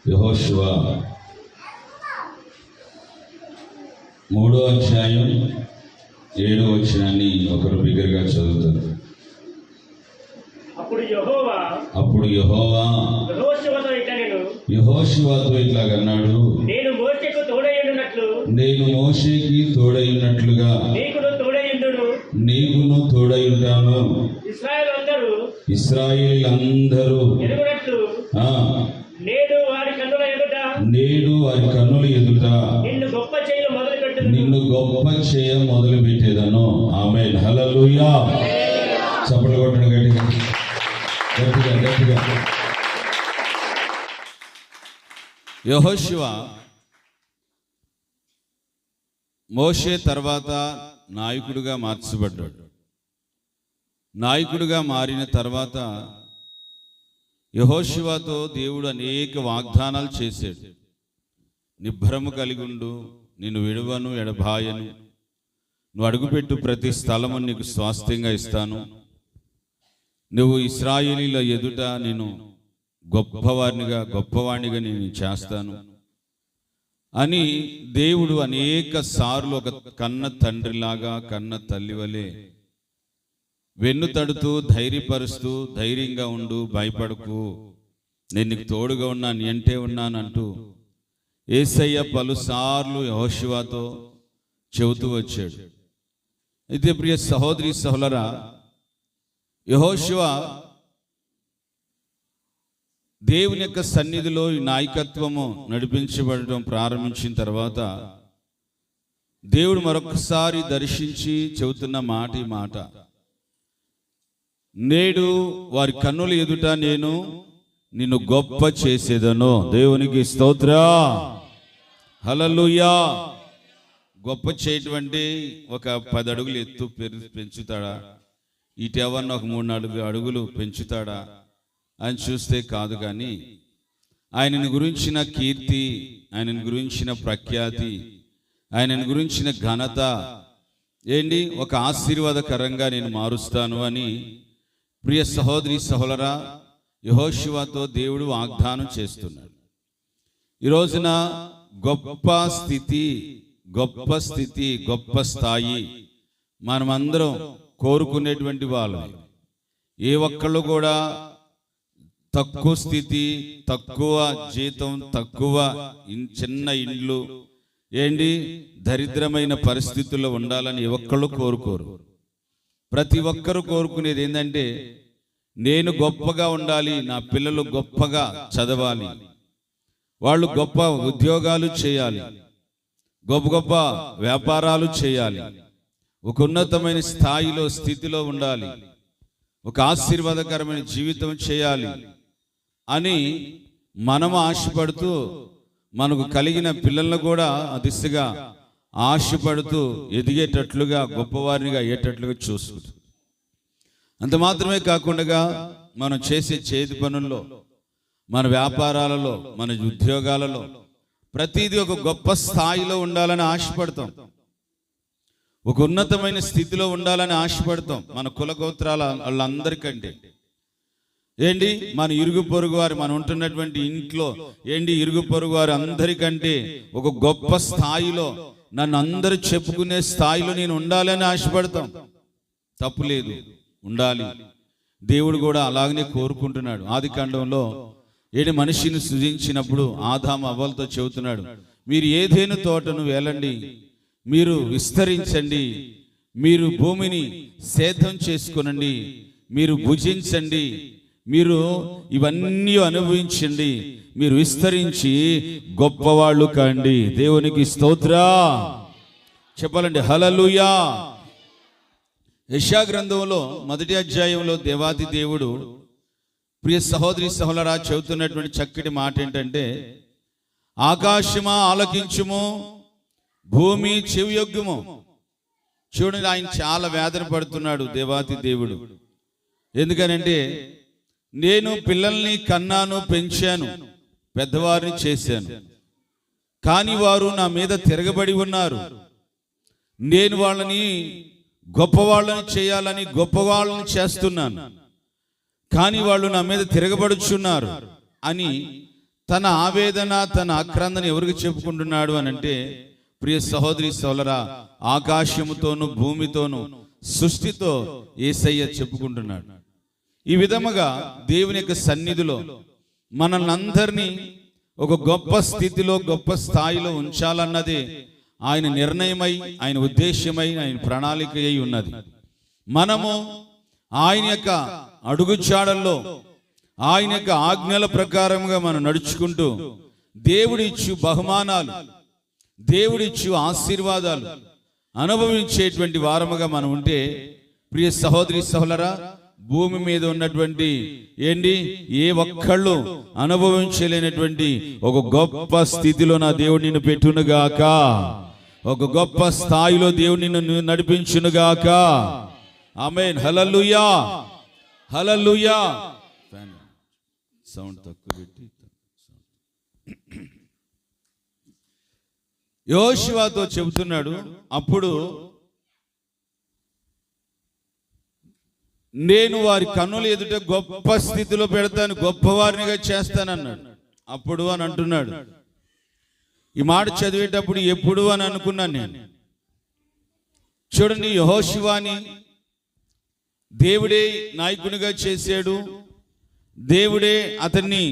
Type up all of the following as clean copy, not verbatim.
యెహోషువ 3వ అధ్యాయం 7వ వచనాన్ని ఒకరు బిగ్గరగా చదువుతారు. అప్పుడు యెహోవా యెహోషువతో ఇట్లాగన్నాడు, నేను మోషేకి తోడైనట్లుగా నీకును తోడైంటాను. ఇశ్రాయేలీయులందరూ నేడు వారి కన్నుల ఎదుట నిన్ను గొప్ప చేయ మొదలు పెట్టేదను. ఆమేన్. హల్లెలూయా. చప్పట్లు కొట్టండి గట్టిగా గట్టిగా గట్టిగా. యెహోషువ మోషే తర్వాత నాయకుడిగా మార్చబడ్డాడు. నాయకుడిగా మారిన తర్వాత యెహోషువతో దేవుడు అనేక వాగ్దానాలు చేశాడు. నిబ్బరము కలిగి ఉండు, నిన్ను విడువను ఎడబాయను, నువ్వు అడుగుపెట్టు ప్రతి స్థలము నీకు స్వాస్థ్యంగా ఇస్తాను, నువ్వు ఇశ్రాయేలీల ఎదుట నేను గొప్పవాణిగా నేను చేస్తాను అని దేవుడు అనేక సార్లు ఒక కన్న తండ్రిలాగా కన్న తల్లి వలె వెన్ను తడుతూ ధైర్యపరుస్తూ, ధైర్యంగా ఉండు, భయపడకు, నేను నీకు తోడుగా ఉన్నా, నీ అంటే ఉన్నానంటూ యేసయ్య పలుసార్లు యెహోషువతో చెబుతూ వచ్చాడు. అయితే ప్రియ సహోదరి సహోదరా, యెహోషువ దేవుని యొక్క సన్నిధిలో ఈ నాయకత్వము నడిపించబడటం ప్రారంభించిన తర్వాత దేవుడు మరొకసారి దర్శించి చెబుతున్న మాట ఈ మాట, నేడు వారి కన్నుల ఎదుట నేను నిన్ను గొప్ప చేసేదను. దేవునికి స్తోత్రం. హల్లెలూయా. గొప్ప చేయటం అంటే ఒక 10 అడుగులు ఎత్తు పెంచుతాడా, ఇటెవన్న ఒక 3-4 అడుగులు పెంచుతాడా అని చూస్తే కాదు. కానీ ఆయనను గురించిన కీర్తి, ఆయనను గురించిన ప్రఖ్యాతి, ఆయనను గురించిన ఘనత ఏంటి, ఒక ఆశీర్వాదకరంగా నేను మారుస్తాను అని ప్రియ సహోదరి సహోదరా యెహోషువతో దేవుడు వాగ్దానం చేస్తున్నాడు. ఈ రోజున గొప్ప స్థితి, గొప్ప స్థాయి మనమందరం కోరుకునేటువంటి వాళ్ళు. ఏ ఒక్కళ్ళు కూడా తక్కువ స్థితి, తక్కువ జీతం, తక్కువ చిన్న ఇండ్లు, ఏంటి దరిద్రమైన పరిస్థితుల్లో ఉండాలని ఏ ఒక్కళ్ళు కోరుకోరు. ప్రతి ఒక్కరు కోరుకునేది ఏంటంటే, నేను గొప్పగా ఉండాలి, నా పిల్లలు గొప్పగా చదవాలి, వాళ్ళు గొప్ప ఉద్యోగాలు చేయాలి, గొప్ప వ్యాపారాలు చేయాలి, ఒక ఉన్నతమైన స్థాయిలో స్థితిలో ఉండాలి, ఒక ఆశీర్వాదకరమైన జీవితం చేయాలి అని మనము ఆశపడుతూ, మనకు కలిగిన పిల్లలను కూడా ఆ దిశగా ఆశపడుతూ ఎదిగేటట్లుగా, గొప్పవారినిగా అయ్యేటట్లుగా చూసుకుంటాం. అంత మాత్రమే కాకుండా మనం చేసే చేతి పనుల్లో, మన వ్యాపారాలలో, మన ఉద్యోగాలలో ప్రతిదీ ఒక గొప్ప స్థాయిలో ఉండాలని ఆశపడతాం, ఒక ఉన్నతమైన స్థితిలో ఉండాలని ఆశపడతాం. మన కులగోత్రాల వాళ్ళందరికంటే ఏంటి, మన ఇరుగు పొరుగు వారు, మనం ఉంటున్నటువంటి ఇంట్లో ఏంటి ఇరుగు పొరుగు వారు అందరికంటే ఒక గొప్ప స్థాయిలో, నన్ను అందరూ చెప్పుకునే స్థాయిలో నేను ఉండాలని ఆశపడతాం. తప్పులేదు, ఉండాలి. దేవుడు కూడా అలాగనే కోరుకుంటున్నాడు. ఆదికాండంలో మనిషిని సృజించినప్పుడు ఆదాము అవ్వలతో చెబుతున్నాడు, మీరు ఏదేను తోటను వేలండి, మీరు విస్తరించండి, మీరు భూమిని సేద్యం చేసుకొనండి, మీరు భుజించండి, మీరు ఇవన్నీ అనుభవించండి, మీరు విస్తరించి గొప్పవాళ్ళు కాండి. దేవునికి స్తోత్రం చెప్పాలండి. హల్లెలూయా. యెషయా గ్రంథంలో 1వ అధ్యాయంలో దేవాది దేవుడు ప్రియ సహోదరి సహోదరా చెబుతున్నటువంటి చక్కటి మాట ఏంటంటే, ఆకాశమా ఆలకించుము, భూమి చెవియొగ్గుము. చూడండి, ఆయన చాలా వేదన పడుతున్నాడు దేవాది దేవుడు. ఎందుకనంటే, నేను పిల్లల్ని కన్నాను, పెంచాను, పెద్దవారిని చేశాను, కానీ వారు నా మీద తిరగబడి ఉన్నారు. నేను వాళ్ళని గొప్పవాళ్ళని చేయాలని గొప్పవాళ్ళని చేస్తున్నాను, కానీ వాళ్ళు నా మీద తిరగబడుచున్నారు అని తన ఆవేదన, తన ఆక్రందన ఎవరికి చెప్పుకుంటున్నాడు అని అంటే, ప్రియ సహోదరి సోదరా, ఆకాశముతోను భూమితోను సృష్టితో యేసయ్య చెప్పుకుంటున్నాడు. ఈ విధముగా దేవుని యొక్క సన్నిధిలో మనల్ని అందరినీ ఒక గొప్ప స్థితిలో, గొప్ప స్థాయిలో ఉంచాలన్నదే ఆయన నిర్ణయమై, ఆయన ఉద్దేశ్యమై, ఆయన ప్రణాళిక అయి ఉన్నది. మనము ఆయన యొక్క అడుగుజాడల్లో, ఆయన యొక్క ఆజ్ఞల ప్రకారంగా మనం నడుచుకుంటూ దేవుడిచ్చు బహుమానాలు, దేవుడిచ్చు ఆశీర్వాదాలు అనుభవించేటువంటి వారముగా మనం ఉంటే, ప్రియ సహోదరి సహోదరా, భూమి మీద ఉన్నటువంటి ఏ ఒక్కళ్ళు అనుభవించలేనటువంటి ఒక గొప్ప స్థితిలో నా దేవుడు నిన్ను పెట్టునుగాక, ఒక గొప్ప స్థాయిలో దేవుడు నిన్ను నడిపించునుగాక. ఆమేన్. హల్లెలూయా, హల్లెలూయా. సౌండ్ తక్కువ పెట్టి. యెహోషువతో చెబుతున్నాడు, అప్పుడు నేను వారి కన్నుల ఎదుట గొప్ప స్థితిలో పెడతాను, గొప్పవారినిగా చేస్తానన్నాడు. అప్పుడు అని అంటున్నాడు. ఈ మాట చదివేటప్పుడు ఎప్పుడు అని అనుకున్నాను నేను. చూడండి, యెహోషువని దేవుడే నాయకునిగా చేశాడు, దేవుడే అతన్ని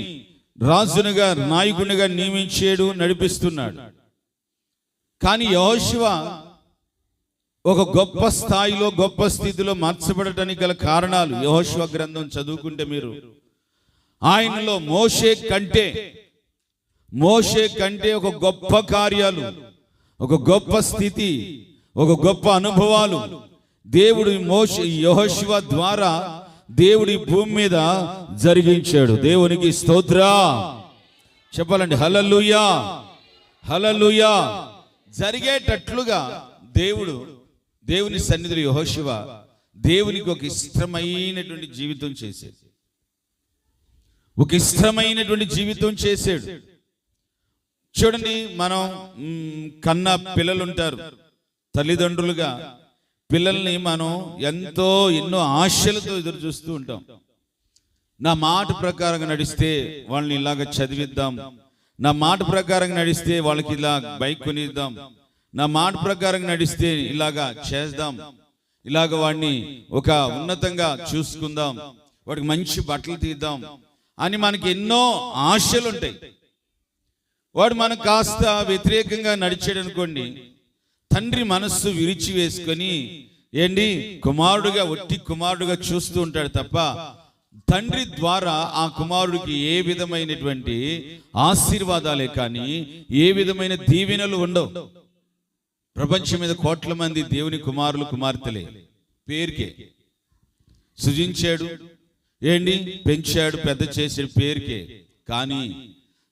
రాజునిగా, నాయకునిగా నియమించాడు, నడిపిస్తున్నాడు. కానీ యెహోషువ ఒక గొప్ప స్థాయిలో, గొప్ప స్థితిలో మార్చబడటానికి గల కారణాలు యెహోషువ గ్రంథం చదువుకుంటే మీరు, ఆయనలో మోషే కంటే ఒక గొప్ప కార్యాలు, ఒక గొప్ప స్థితి, ఒక గొప్ప అనుభవాలు దేవుడు యెహోషువ ద్వారా దేవుడి భూమి మీద జరిగించాడు. దేవునికి స్తోత్రం చెప్పాలండి. హల్లెలూయా, హల్లెలూయా. జరిగేటట్లుగా దేవుని సన్నిధిలో యెహోషువ దేవునికి ఒక ఇష్టమైనటువంటి జీవితం చేశాడు, ఒక ఇష్టమైనటువంటి జీవితం చేశాడు. చూడండి, మనం కన్న పిల్లలు ఉంటారు, తల్లిదండ్రులుగా పిల్లల్ని మనం ఎన్నో ఆశలతో ఎదురు చూస్తూ ఉంటాం. నా మాట ప్రకారంగా నడిస్తే వాళ్ళని ఇలాగ చదివిద్దాం, నా మాట ప్రకారంగా నడిస్తే వాళ్ళకి ఇలా బైక్ కొనిద్దాం, నా మాట ప్రకారంగా నడిస్తే ఇలాగా చేద్దాం, ఇలాగ వాడిని ఒక ఉన్నతంగా చూసుకుందాం, వాడికి మంచి బట్టలు తీద్దాం అని మనకి ఎన్నో ఆశలు ఉంటాయి. వాడు మనకు కాస్త వ్యతిరేకంగా నడిచాడు అనుకోండి, తండ్రి మనస్సు విరిచి వేసుకొని ఒట్టి కుమారుడుగా చూస్తూ ఉంటాడు తప్ప తండ్రి ద్వారా ఆ కుమారుడికి ఏ విధమైనటువంటి ఆశీర్వాదాలే కానీ ఏ విధమైన దీవెనలు ఉండవు. ప్రపంచం మీద కోట్ల మంది దేవుని కుమారులు, కుమార్తెలే, పేరుకే సృజించాడు, పెంచాడు, పెద్ద చేసాడు పేరుకే. కానీ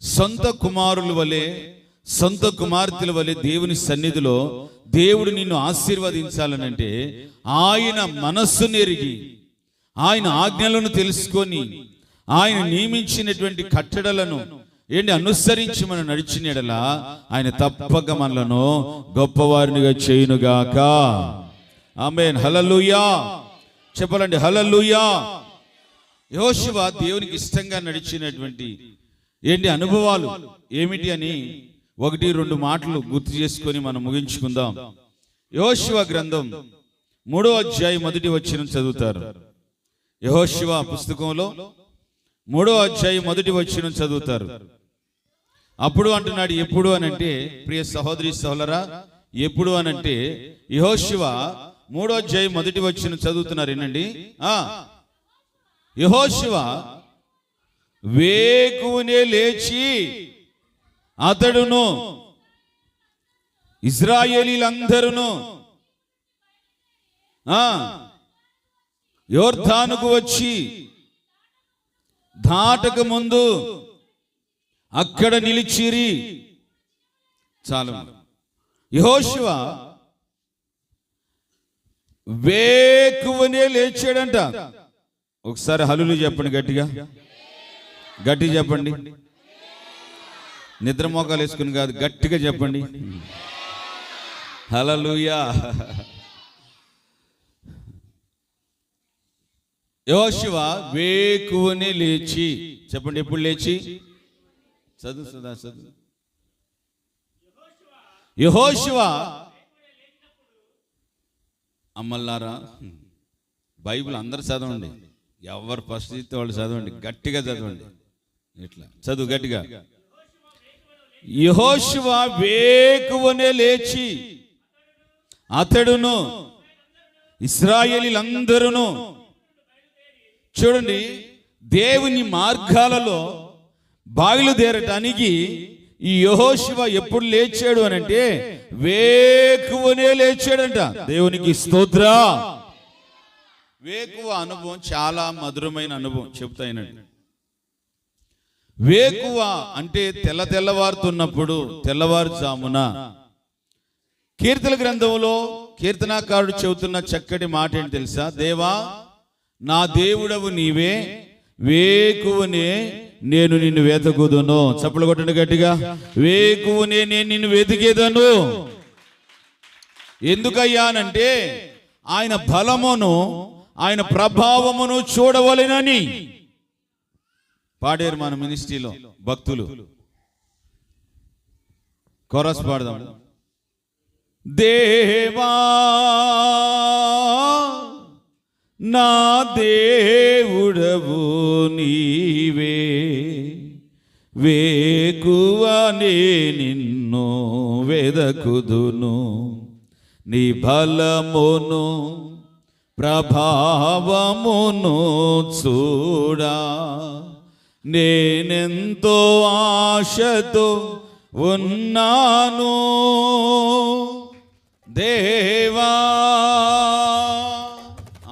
సొంత కుమారుల వలె, సొంత కుమార్తెల వలె దేవుని సన్నిధిలో దేవుడు నిన్ను ఆశీర్వదించాలనంటే ఆయన మనస్సును ఎరిగి, ఆయన ఆజ్ఞలను తెలుసుకొని, ఆయన నియమించినటువంటి కట్టడలను అనుసరించి మనం నడిచిన యెడల ఆయన తప్పక మనలను గొప్పవారినిగా చేయునుగాక. ఆమేన్. హల్లెలూయా చెప్పాలండి. హల్లెలూయా. యెహోషువ దేవునికి ఇష్టంగా నడిచినటువంటి అనుభవాలు ఏమిటి అని 1-2 మాటలు గుర్తు చేసుకొని మనం ముగించుకుందాం. యెహోషువ గ్రంథం 3వ అధ్యాయం 1వ వచనం చదువుతారు. యెహోషువ పుస్తకంలో 3వ అధ్యాయం 1వ వచనం చదువుతారు. అప్పుడు అంటున్నాడు, ఎప్పుడు అనంటే, ప్రియ సహోదరి సహోదరా, ఎప్పుడు అనంటే యెహోషువ 3వ అధ్యాయం 1వ వచనం చదువుతున్నారు. ఏనండి, యెహోషువ వేకువనే లేచి అతడును ఇశ్రాయేలీలందరూ యోర్దానుకు వచ్చి దాటక ముందు అక్కడ నిలిచిరి. చాలు. యెహోషువ వేకువనే లేచాడంట. ఒకసారి హల్లేలూయా చెప్పండి, గట్టిగా చెప్పండి. నిద్ర మోకాలు వేసుకుని కాదు, గట్టిగా చెప్పండి. హల్లెలూయా. యెహోషువ వేకువనే లేచి, చెప్పండి, ఎప్పుడు లేచి? చదువు సదా చదువు. యెహోషువ అమ్మల్లారా, బైబిల్ అందరు చదవండి, ఎవరు ఫస్ట్ ఇస్తే వాళ్ళు చదవండి, గట్టిగా చదవండి. ఇట్లా చదువు గట్టిగా. యెహోషువ వేకువనే లేచి అతడును ఇశ్రాయేలీలందరూ, చూడండి, దేవుని మార్గాలలో బయలుదేరటానికి ఈ యెహోషువ ఎప్పుడు లేచాడు అని అంటే వేకువనే లేచాడంట. దేవునికి స్తోత్ర. వేకువ అనుభవం చాలా మధురమైన అనుభవం చెప్తాయినండి. వేకువ అంటే తెల్లవారుతున్నప్పుడు, తెల్లవారుజామున. కీర్తన గ్రంథంలో కీర్తనాకారుడు చెబుతున్న చక్కటి మాట ఏంటి తెలుసా? దేవా, నా దేవుడవు నీవే, వేకువనే నేను నిన్ను వెతకుదును. చప్పలు కొట్టండి గట్టిగా. వేకువనే నేను నిన్ను వెతికేదను. ఎందుకయ్యానంటే ఆయన బలమును, ఆయన ప్రభావమును చూడవలెనని పాడారు మన మినిస్ట్రీలో భక్తులు. కోరస్ పాడదాం. దేవా నా దేవుడవు నీవే, వేకువనే నిన్ను వెదకుదును. నీ బలమును ప్రభావమును చూడా నేనెంతో ఆశతో ఉన్నాను. దేవా,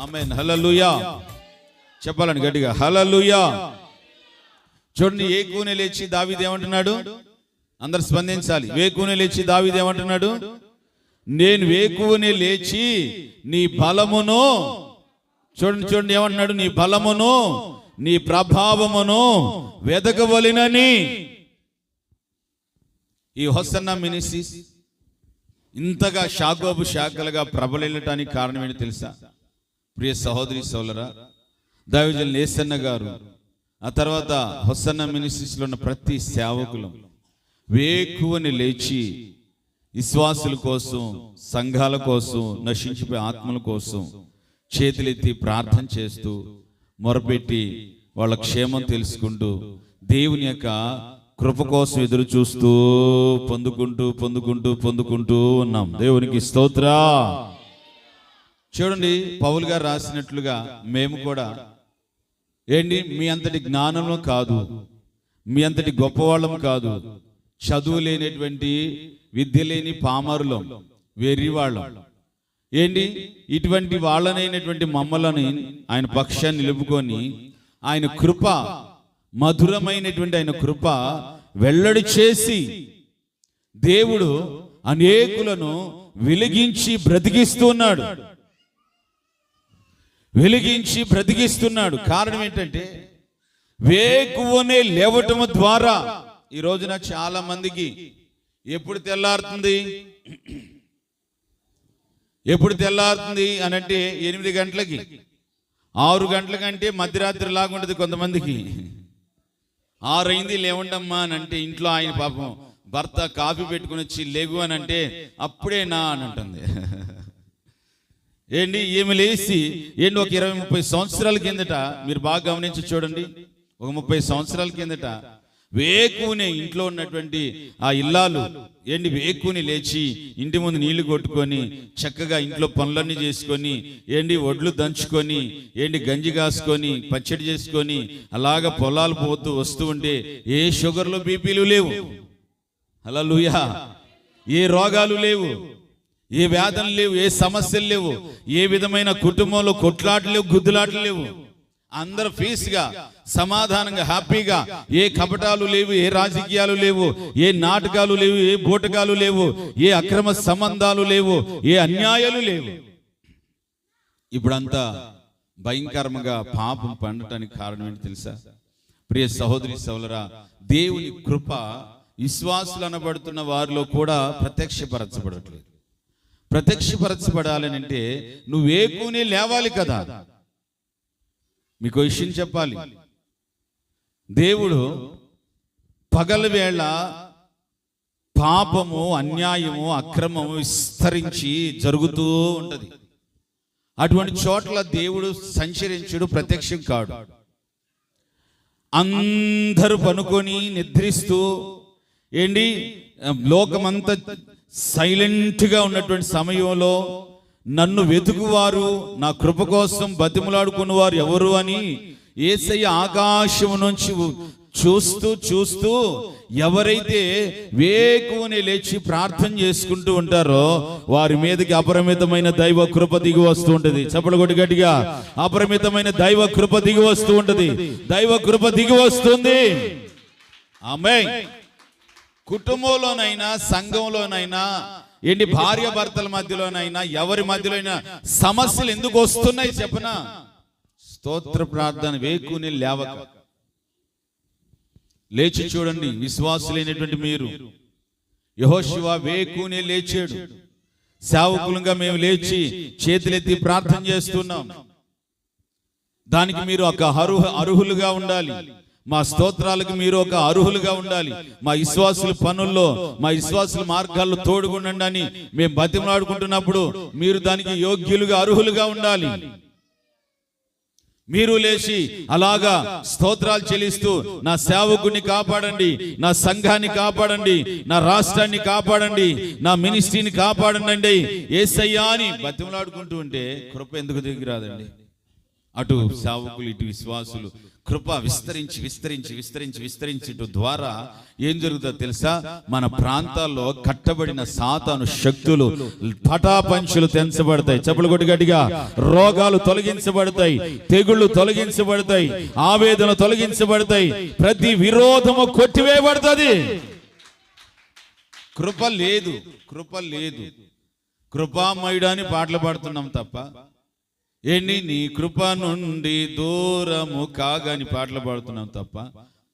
ఆమేన్, హల్లెలూయా. చెప్పాలని గట్టిగా, హల్లెలూయా. చూడండి, వేకువనే లేచి దావీదు ఏమంటున్నాడు? అందరు స్పందించాలి. వేకువనే లేచి దావీదు ఏమంటున్నాడు? నేను వేకువనే లేచి నీ బలమును, చూడండి ఏమంటున్నాడు? నీ బలమును, నీ ప్రభావమును వెదకవలెనని. ఈ హోసన్నా మినిస్ట్రీస్ ఇంతగా శాఖోపు శాఖలుగా ప్రబలెళ్ళటానికి కారణం ఏంటి తెలుసా? ప్రియ సహోదరి సోదరులారా, దైవజనులు యేసన్న గారు, ఆ తర్వాత హోసన్న మినిస్ట్రీస్లో ఉన్న ప్రతి సేవకులు వేకువని లేచి విశ్వాసుల కోసం, సంఘాల కోసం, నశించిపోయే ఆత్మల కోసం చేతులెత్తి ప్రార్థన చేస్తూ, మొరపెట్టి, వాళ్ళ క్షేమం తెలుసుకుంటూ, దేవుని యొక్క కృప కోసం ఎదురు చూస్తూ పొందుకుంటూ ఉన్నాం. దేవునికి స్తోత్ర. చూడండి, పౌలు గారు రాసినట్లుగా మేము కూడా ఏంటి, మీ అంతటి జ్ఞానంలో కాదు, మీ అంతటి గొప్పవాళ్ళం కాదు, చదువు లేనటువంటి, విద్య లేని పామరులం, వెర్రివాళ్ళం. ఏంటి, ఇటువంటి వాళ్ళనైనటువంటి మమ్మల్ని ఆయన పక్షాన్ని నిలుపుకొని ఆయన కృప, మధురమైనటువంటి ఆయన కృప వెల్లడి చేసి దేవుడు అనేకులను వెలిగించి బ్రతికిస్తున్నాడు. కారణం ఏంటంటే వేకువనే లేవటం ద్వారా ఈ రోజున చాలా మందికి ఎప్పుడు తెల్లారుతుంది అని అంటే 8 గంటలకి, 6 గంటల కంటే మధ్యరాత్రి లాగుంటుంది కొంతమందికి. 6 అయింది లేవండమ్మా అని అంటే ఇంట్లో ఆయన పాపం భర్త కాఫీ పెట్టుకుని వచ్చి లేగు అని అంటే అప్పుడేనా అని అంటుంది. ఏంటి, ఏమి లేచి ఏంటి, ఒక 20-30 సంవత్సరాల కిందట మీరు బాగా గమనించి చూడండి, ఒక 30 సంవత్సరాల కిందట వేకుని ఇంట్లో ఉన్నటువంటి ఆ ఇల్లాలు ఏంటి వేకుని లేచి ఇంటి ముందు నీళ్లు కొట్టుకొని చక్కగా ఇంట్లో పనులన్నీ చేసుకొని ఏంటి ఒడ్లు దంచుకొని ఏంటి గంజి కాసుకొని పచ్చడి చేసుకొని అలాగా పొలాలు పోతూ వస్తూ ఉంటే ఏ షుగర్లు బీపీలు లేవు, హల్లెలూయా, ఏ రోగాలు లేవు, ఏ వ్యాధులు లేవు, ఏ సమస్యలు లేవు, ఏ విధమైన కుటుంబంలో కొట్లాటలు లేవు, గుద్దులాటలు లేవు. అందరూ పీస్గా, సమాధానంగా, హ్యాపీగా, ఏ కపటాలు లేవు, ఏ రాజకీయాలు లేవు, ఏ నాటకాలు లేవు, ఏ బూటకాలు లేవు, ఏ అక్రమ సంబంధాలు లేవు, ఏ అన్యాయాలు లేవు. ఇప్పుడంతా భయంకరంగా పాపం పండటానికి కారణం ఏంటి తెలుసా? ప్రియ సహోదరి సోదరులారా, దేవుని కృప విశ్వాసులు అనబడుతున్న వారిలో కూడా ప్రత్యక్షపరచబడట్లేదు. ప్రత్యక్షపరచబడాలని అంటే నువ్వు వేకునే లేవాలి కదా. మీకు విషయం చెప్పాలి, దేవుడు పగల వేళ పాపము, అన్యాయము, అక్రమము విస్తరించి జరుగుతూ ఉంటది. అటువంటి చోట్ల దేవుడు సంచరించుడు, ప్రత్యక్షం కాడు. అందరూ పనుకొని నిద్రిస్తూ లోకమంతా సైలెంట్గా ఉన్నటువంటి సమయంలో నన్ను వెతుకువారు, నా కృప కోసం బతిమలాడుకున్నవారు ఎవరు అని యేసయ్య ఆకాశం నుంచి చూస్తూ చూస్తూ ఎవరైతే వేకువనే లేచి ప్రార్థన చేసుకుంటూ ఉంటారో వారి మీదకి అపరిమితమైన దైవ కృప దిగి వస్తూ ఉంటది. చప్పట్లు కొట్టి గట్టిగా, అపరిమితమైన దైవ కృప దిగి వస్తూ ఉంటది. దైవ కృప దిగి వస్తుంది. ఆమేన్. కుటుంబంలోనైనా, సంఘంలోనైనా, భార్య భర్తల మధ్యలోనైనా, ఎవరి మధ్యలో అయినా సమస్యలు ఎందుకు వస్తున్నాయి చెప్పనా? స్తోత్ర ప్రార్థన వేకుని లేవక. లేచి చూడండి, విశ్వాసులైనటువంటి మీరు. యెహోషువ వేకునే లేచాడు. సేవకులుగా మేము లేచి చేతులెత్తి ప్రార్థన చేస్తున్నాం. దానికి మీరు ఒక అర్హులుగా ఉండాలి. మా స్తోత్రాలకు మీరు ఒక అర్హులుగా ఉండాలి. మా విశ్వాసుల పనుల్లో, మా విశ్వాసుల మార్గాల్లో తోడుగుండండి అని మేము బతిమలాడుకుంటున్నప్పుడు మీరు దానికి యోగ్యులుగా, అర్హులుగా ఉండాలి. మీరు లేచి అలాగా స్తోత్రాలు చెల్లిస్తూ నా సేవకుని కాపాడండి, నా సంఘాన్ని కాపాడండి, నా రాష్ట్రాన్ని కాపాడండి, నా మినిస్ట్రీని కాపాడండి యేసయ్యా అని బతిమలాడుకుంటూ ఉంటే కృప ఎందుకు దిగి రాదండి? అటు సేవకులు, ఇటు విశ్వాసులు కృప విస్తరించి విస్తరించి విస్తరించి విస్తరించడం ద్వారా ఏం జరుగుతుందో తెలుసా? మన ప్రాంతాల్లో కట్టబడిన సాతాను శక్తులు పటాపంచులు తెంచబడతాయి. చెప్పులు కొట్టి గట్టిగా. రోగాలు తొలగించబడతాయి, తెగుళ్ళు తొలగించబడతాయి, ఆవేదన తొలగించబడతాయి, ప్రతి విరోధము కొట్టివేయబడుతుంది. కృప లేదు, కృప లేదు. కృపామయుడాని పాటలు పాడుతున్నాం తప్ప నీ కృప నుండి దూరము కాగాని పాటలు పాడుతున్నాం తప్ప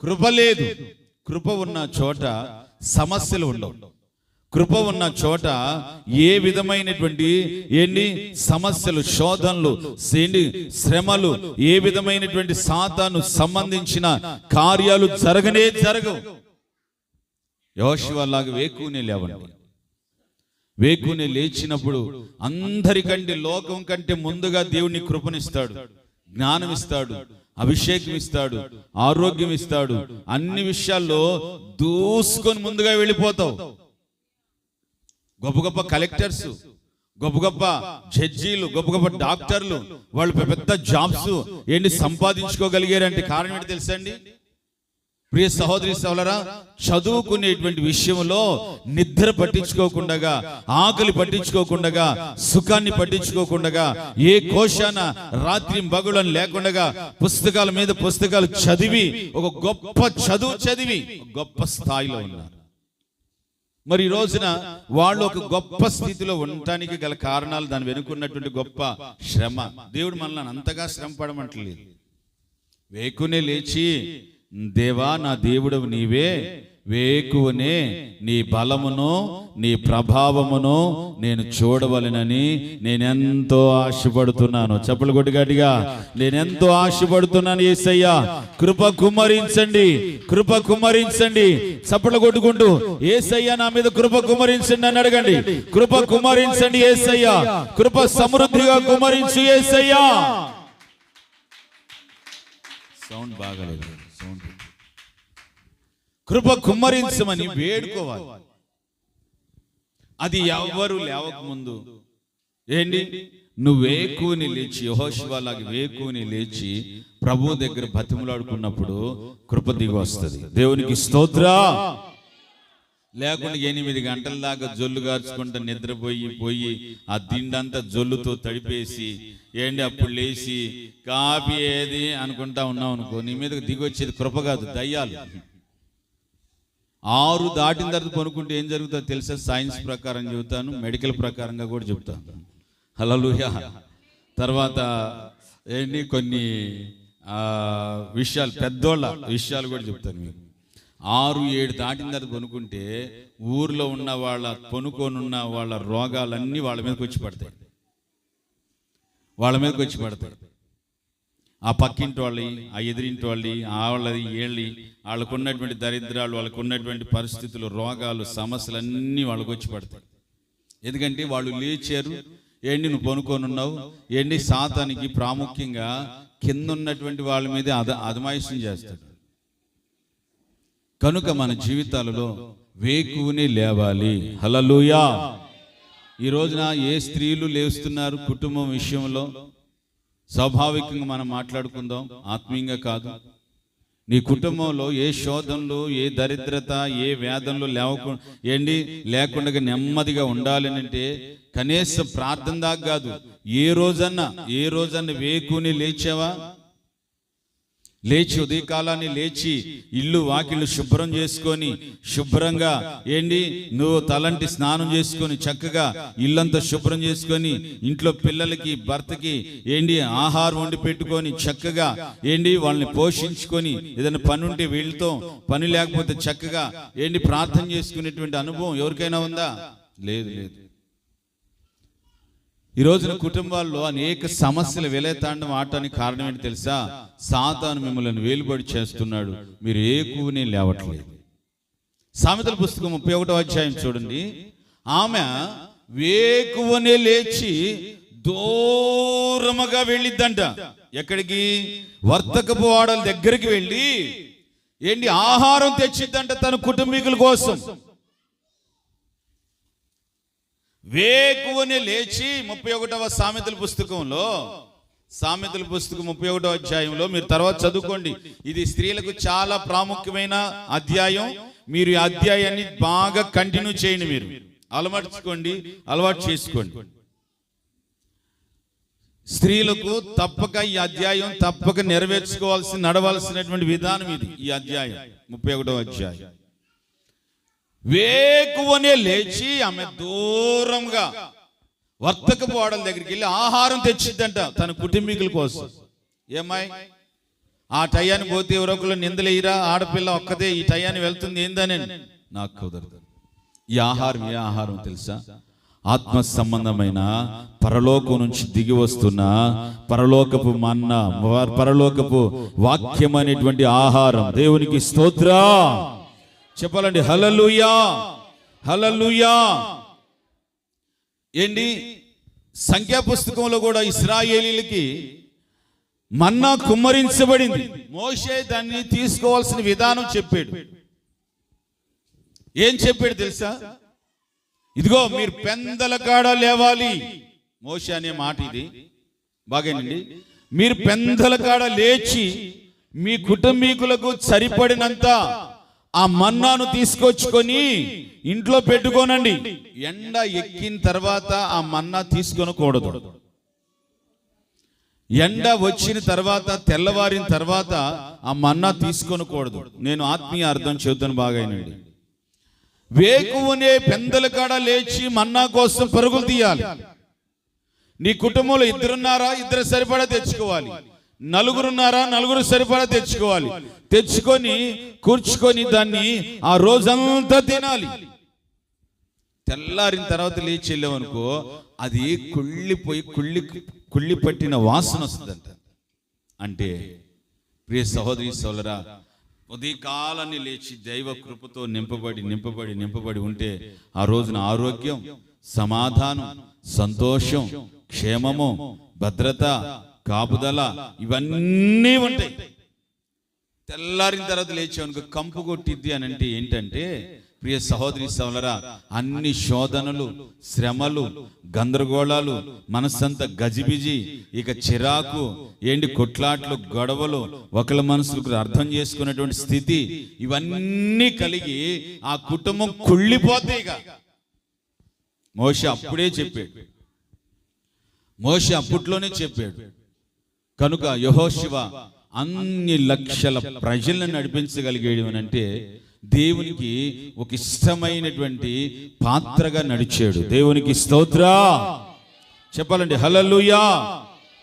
కృప లేదు. కృప ఉన్న చోట సమస్యలు ఉండవు. కృప ఉన్న చోట ఏ విధమైనటువంటి సమస్యలు, శోధనలు, శ్రమలు, ఏ విధమైనటువంటి సాతాను సంబంధించిన కార్యాలు జరగవు. యెహోషువ లాగా వేకునే లేవండి. వేకునే లేచినప్పుడు అందరికంటే, లోకం కంటే ముందుగా దేవుని కృపనిస్తాడు, జ్ఞానం ఇస్తాడు, అభిషేకం ఇస్తాడు, ఆరోగ్యం ఇస్తాడు. అన్ని విషయాల్లో దూసుకొని ముందుగా వెళ్ళిపోతావు. గొప్ప గొప్ప కలెక్టర్స్, గొప్ప గొప్ప జడ్జీలు, గొప్ప గొప్ప డాక్టర్లు, వాళ్ళు పెద్ద జాబ్స్ సంపాదించుకోగలిగారంటే కారణం ఏంటి తెలుసా అండి? ప్రియ సహోదరి సోదరులారా, చదువుకునేటువంటి విషయంలో నిద్ర పట్టించుకోకుండా, ఆకలి పట్టించుకోకుండా, సుఖాన్ని పట్టించుకోకుండా, ఏ కోశాన రాత్రి పగలని లేకుండా పుస్తకాల మీద పుస్తకాలు చదివి ఒక గొప్ప చదువు చదివి గొప్ప స్థాయిలో ఉన్నారు. మరి ఈ రోజున వాళ్ళు ఒక గొప్ప స్థితిలో ఉండటానికి గల కారణాలు, దాని వెనుకున్నటువంటి గొప్ప శ్రమ. దేవుడు మనల్ని అంతగా శ్రమ పడమంటలేదు. వేకునే లేచి, దేవా నా దేవుడవు నీవే, వేకువనే నీ బలమును, నీ ప్రభావమును నేను చూడవలెనని నేనెంతో ఆశపడుతున్నాను. చప్పలు కొట్టి గట్టిగా, నేనెంతో ఆశపడుతున్నాను యేసయ్యా, కృప కుమ్మరించండి, కృప కుమ్మరించండి. చప్పలు కొట్టుకుంటూ యేసయ్యా నా మీద కృప కుమ్మరించండి అని అడగండి. కృప కుమ్మరించండి యేసయ్యా, కృప సమృద్ధిగా కుమ్మరించు యేసయ్యా. సౌండ్ బాగాలేదు, సౌండ్. కృప కుమ్మరించమని వేడుకోవాలి. అది ఎవ్వరు లేవకముందు నువ్వు వేకుని లేచి, యెహోషువ లాగా వేకుని లేచి ప్రభు దగ్గర బతిమలాడుకున్నప్పుడు కృప దిగి వస్తుంది. దేవునికి స్తోత్ర. లేకుండా 8 గంటల దాకా జొల్లు గార్చుకుంటా నిద్రపోయి ఆ దిండంతా జొల్లుతో తడిపేసి అప్పుడు లేచి కాఫీ ఏది అనుకుంటా ఉన్నావు అనుకో, నీ మీదకి దిగి వచ్చేది కృప కాదు, దయ్యాలు. 6 దాటిన తర్వాత పనుకుంటే ఏం జరుగుతుందో తెలుసా? సైన్స్ ప్రకారం చెబుతాను, మెడికల్ ప్రకారంగా కూడా చెబుతాను. హల్లెలూయా. తర్వాత కొన్ని విషయాలు, పెద్దోళ్ళ విషయాలు కూడా చెప్తాను మీకు. 6-7 దాటిన తర్వాత పనుకుంటే ఊర్లో ఉన్న వాళ్ళ, పనుకోనున్న వాళ్ళ రోగాలన్నీ వాళ్ళ మీదకి వచ్చి పడతాయి, వాళ్ళ మీదకి వచ్చి పడతాయి. ఆ పక్కింటి వాళ్ళి, ఆ ఎదిరింటి వాళ్ళి, వాళ్ళది ఏళ్ళి, వాళ్ళకు ఉన్నటువంటి దరిద్రాలు, వాళ్ళకు ఉన్నటువంటి పరిస్థితులు, రోగాలు, సమస్యలు అన్నీ వాళ్ళకు వచ్చి పడతాయి. ఎందుకంటే వాళ్ళు లేచారు, ఏంటి నువ్వు పనుకొని ఉన్నావు, ఏంటి సాతానికి ప్రాముఖ్యంగా కింద ఉన్నటువంటి వాళ్ళ మీద అదమాయిషం చేస్తాడు. కనుక మన జీవితాలలో వేకువనే లేవాలి. హల్లెలూయా. ఈ రోజున ఏ స్త్రీలు లేస్తున్నారు కుటుంబం విషయంలో? స్వాభావికంగా మనం మాట్లాడుకుందాం, ఆత్మీయంగా కాదు. నీ కుటుంబంలో ఏ శోధనలు, ఏ దరిద్రత, ఏ వేదనలు లేకుండా నెమ్మదిగా ఉండాలని కనీసం ప్రార్థన దాకా కాదు, ఏ రోజన్నా వేకుని లేచావా? లేచి ఉదయకాలాన్ని లేచి ఇల్లు వాకిళ్ళు శుభ్రం చేసుకొని, శుభ్రంగా నువ్వు తలంటి స్నానం చేసుకొని చక్కగా ఇల్లంతా శుభ్రం చేసుకొని, ఇంట్లో పిల్లలకి భర్తకి ఆహారం వండి పెట్టుకొని చక్కగా వాళ్ళని పోషించుకొని, ఏదైనా పని ఉంటే వీళ్ళతో, పని లేకపోతే చక్కగా ప్రార్థన చేసుకునేటువంటి అనుభవం ఎవరికైనా ఉందా? లేదు. ఈ రోజున కుటుంబాల్లో అనేక సమస్యలు వెలతాండం ఆటానికి కారణం ఏంటి తెలుసా? సాతాను మిమ్మల్ని వేలుబడి చేస్తున్నాడు, మీరు ఏకువనే లేవట్లేదు. సామెతల పుస్తకం 31వ అధ్యాయం చూడండి. ఆమె వేకువనే లేచి దూరముగా వెళ్ళిద్దంట. ఎక్కడికి? వర్తకపు వాడల దగ్గరికి వెళ్ళి ఆహారం తెచ్చిద్దంట తన కుటుంబీకుల కోసం. వేకువనే లేచి 31వ సామెతల పుస్తకం 31వ అధ్యాయంలో మీరు తర్వాత చదువుకోండి. ఇది స్త్రీలకు చాలా ప్రాముఖ్యమైన అధ్యాయం. మీరు ఈ అధ్యాయాన్ని బాగా కంటిన్యూ చేయండి, మీరు అలవాటు చేసుకోండి. స్త్రీలకు తప్పక ఈ అధ్యాయం తప్పక నడవలసినటువంటి విధానం ఇది. ఈ అధ్యాయం 31వ అధ్యాయం. వేకువనే లేచి ఆమె దూరంగా వర్తకపు వాడల దగ్గరికి వెళ్ళి ఆహారం తెచ్చిద్దంట తన కుటుంబీకుల కోసం. ఏమాయ్, ఆ టయాన్ని పోతే ఎవరొకరు నిందలేయరా? ఆడపిల్ల ఒక్కదే ఈ టయాన్ని వెళ్తుంది ఏందని నాకు కుదరదు. ఈ ఆహారం ఏ ఆహారం తెలుసా? ఆత్మ సంబంధమైన పరలోకం నుంచి దిగి వస్తున్న పరలోకపు మన్నా, పరలోకపు వాక్యం అనేటువంటి ఆహారం. దేవునికి స్తోత్రం చెప్పాలండి. హల్లెలూయా, హల్లెలూయా. సంఖ్యా పుస్తకంలో కూడా ఇశ్రాయేలీలకి మన్నా కుమ్మరించబడింది. మోషే దాన్ని తీసుకోవాల్సిన విధానం చెప్పాడు. ఏం చెప్పాడు తెలుసా? ఇదిగో మీరు పెందల కాడ లేవాలి. మోషే అనే మాట ఇది బాగేనండి. మీరు పెందల కాడ లేచి మీ కుటుంబీకులకు సరిపడినంత ఆ మన్నాను తీసుకొచ్చుకొని ఇంట్లో పెట్టుకోనండి. ఎండ ఎక్కిన తర్వాత ఆ మన్నా తీసుకొనకూడదు. ఎండ వచ్చిన తర్వాత, తెల్లవారిన తర్వాత ఆ మన్నా తీసుకొనకూడదు. నేను ఆత్మీయ అర్థం చెబుతాను బాగానండి. వేకువనే పెందల కాడ లేచి మన్నా కోసం పరుగులు తీయాలి. నీ కుటుంబంలో ఇద్దరున్నారా? ఇద్దరు సరిపడా తెచ్చుకోవాలి. నలుగురున్నారా? నలుగురు సరిపడా తెచ్చుకోవాలి. తెచ్చుకొని కూర్చుకొని దాన్ని ఆ రోజంతా తినాలి. తెల్లారిన తర్వాత లేచి వెళ్ళామనుకో, అది కుళ్ళిపోయి కుళ్ళి పట్టిన వాసన వస్తుందంట. అంటే ప్రియ సహోదరి సోదరా, ఉదయకాలాన్ని లేచి దైవ కృపతో నింపబడి ఉంటే ఆ రోజున ఆరోగ్యం, సమాధానం, సంతోషం, క్షేమము, భద్రత, కాపుదల ఇవన్నీ ఉంటాయి. తెల్లారిన తర్వాత లేచామనుకో కంపు కొట్టిద్ది అని అంటే ఏంటంటే, ప్రియ సహోదరి సోదరా, అన్ని శోధనలు, శ్రమలు, గందరగోళాలు, మనస్సంతా గజిబిజి, ఇక చిరాకు, కొట్లాట్లు, గొడవలు, ఒకళ్ళ మనసులకు అర్థం చేసుకునేటువంటి స్థితి, ఇవన్నీ కలిగి ఆ కుటుంబం కుళ్ళిపోతాయి. ఇక మోషే అప్పుడే చెప్పాడు. మోషే అప్పట్లోనే చెప్పాడు. కనుక యెహోషువ అన్ని లక్షల ప్రజలను నడిపించగలిగేది అంటే దేవునికి ఒక ఇష్టమైనటువంటి పాత్రగా నడిచాడు. దేవునికి స్తోత్రం చెప్పాలండి. హల్లెలూయా.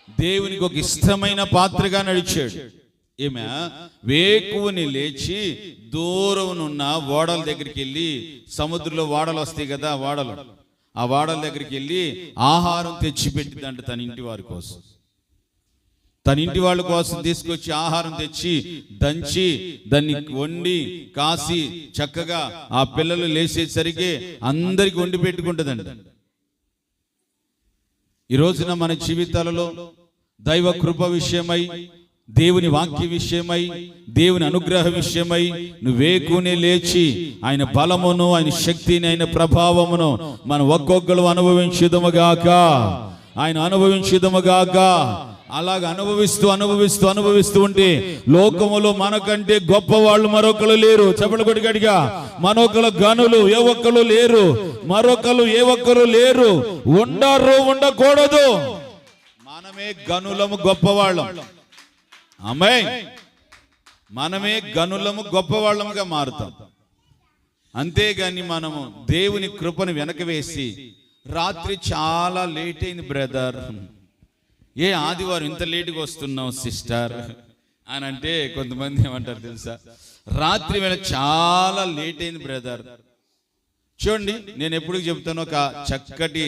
దేవునికి ఒక ఇష్టమైన పాత్రగా నడిచాడు. ఈమె వేకువని లేచి దూరమునున్న ఓడల దగ్గరికి వెళ్ళి, సముద్రంలో ఓడలు వస్తాయి కదా, ఆ ఓడల దగ్గరికి వెళ్ళి ఆహారం తెచ్చిపెట్టిందంట తన ఇంటి వారి కోసం. తన ఇంటి వాళ్ళ కోసం తీసుకొచ్చి ఆహారం తెచ్చి దంచి దాన్ని వండి కాసి చక్కగా ఆ పిల్లలు లేచేసరికి అందరికి వండి పెట్టుకుంటుందండి. ఈ రోజున మన జీవితాలలో దైవ కృప విషయమై, దేవుని వాక్య విషయమై, దేవుని అనుగ్రహ విషయమై నువ్వేకునే లేచి ఆయన బలమును, ఆయన శక్తిని, ఆయన ప్రభావమును మనం ఒక్కొక్కరు అనుభవించుదముగాక, ఆయన అనుభవించుదముగాక. అలాగ అనుభవిస్తూ ఉంటే లోకములో మనకంటే గొప్ప వాళ్ళు మరొకరు లేరు. చెప్పలు కొట్టి గట్టిగా, మరొకరు గనులు ఏ ఒక్కరు లేరు, మరొకరు ఏ ఒక్కరు లేరు, ఉండకూడదు. మనమే గనులము గొప్పవాళ్ళం. ఆమేన్. మనమే గనులము గొప్పవాళ్ళముగా మారుతాం. అంతేగాని మనము దేవుని కృపను వెనక వేసి రాత్రి చాలా లేట్ అయింది బ్రదర్, ఏ ఆదివారం ఇంత లేటుగా వస్తున్నావు సిస్టర్ అని అంటే కొంతమంది ఏమంటారు తెలుసా, రాత్రి వేళ చాలా లేట్ అయింది బ్రదర్. చూడండి, నేను ఎప్పుడు చెప్తాను, ఒక చక్కటి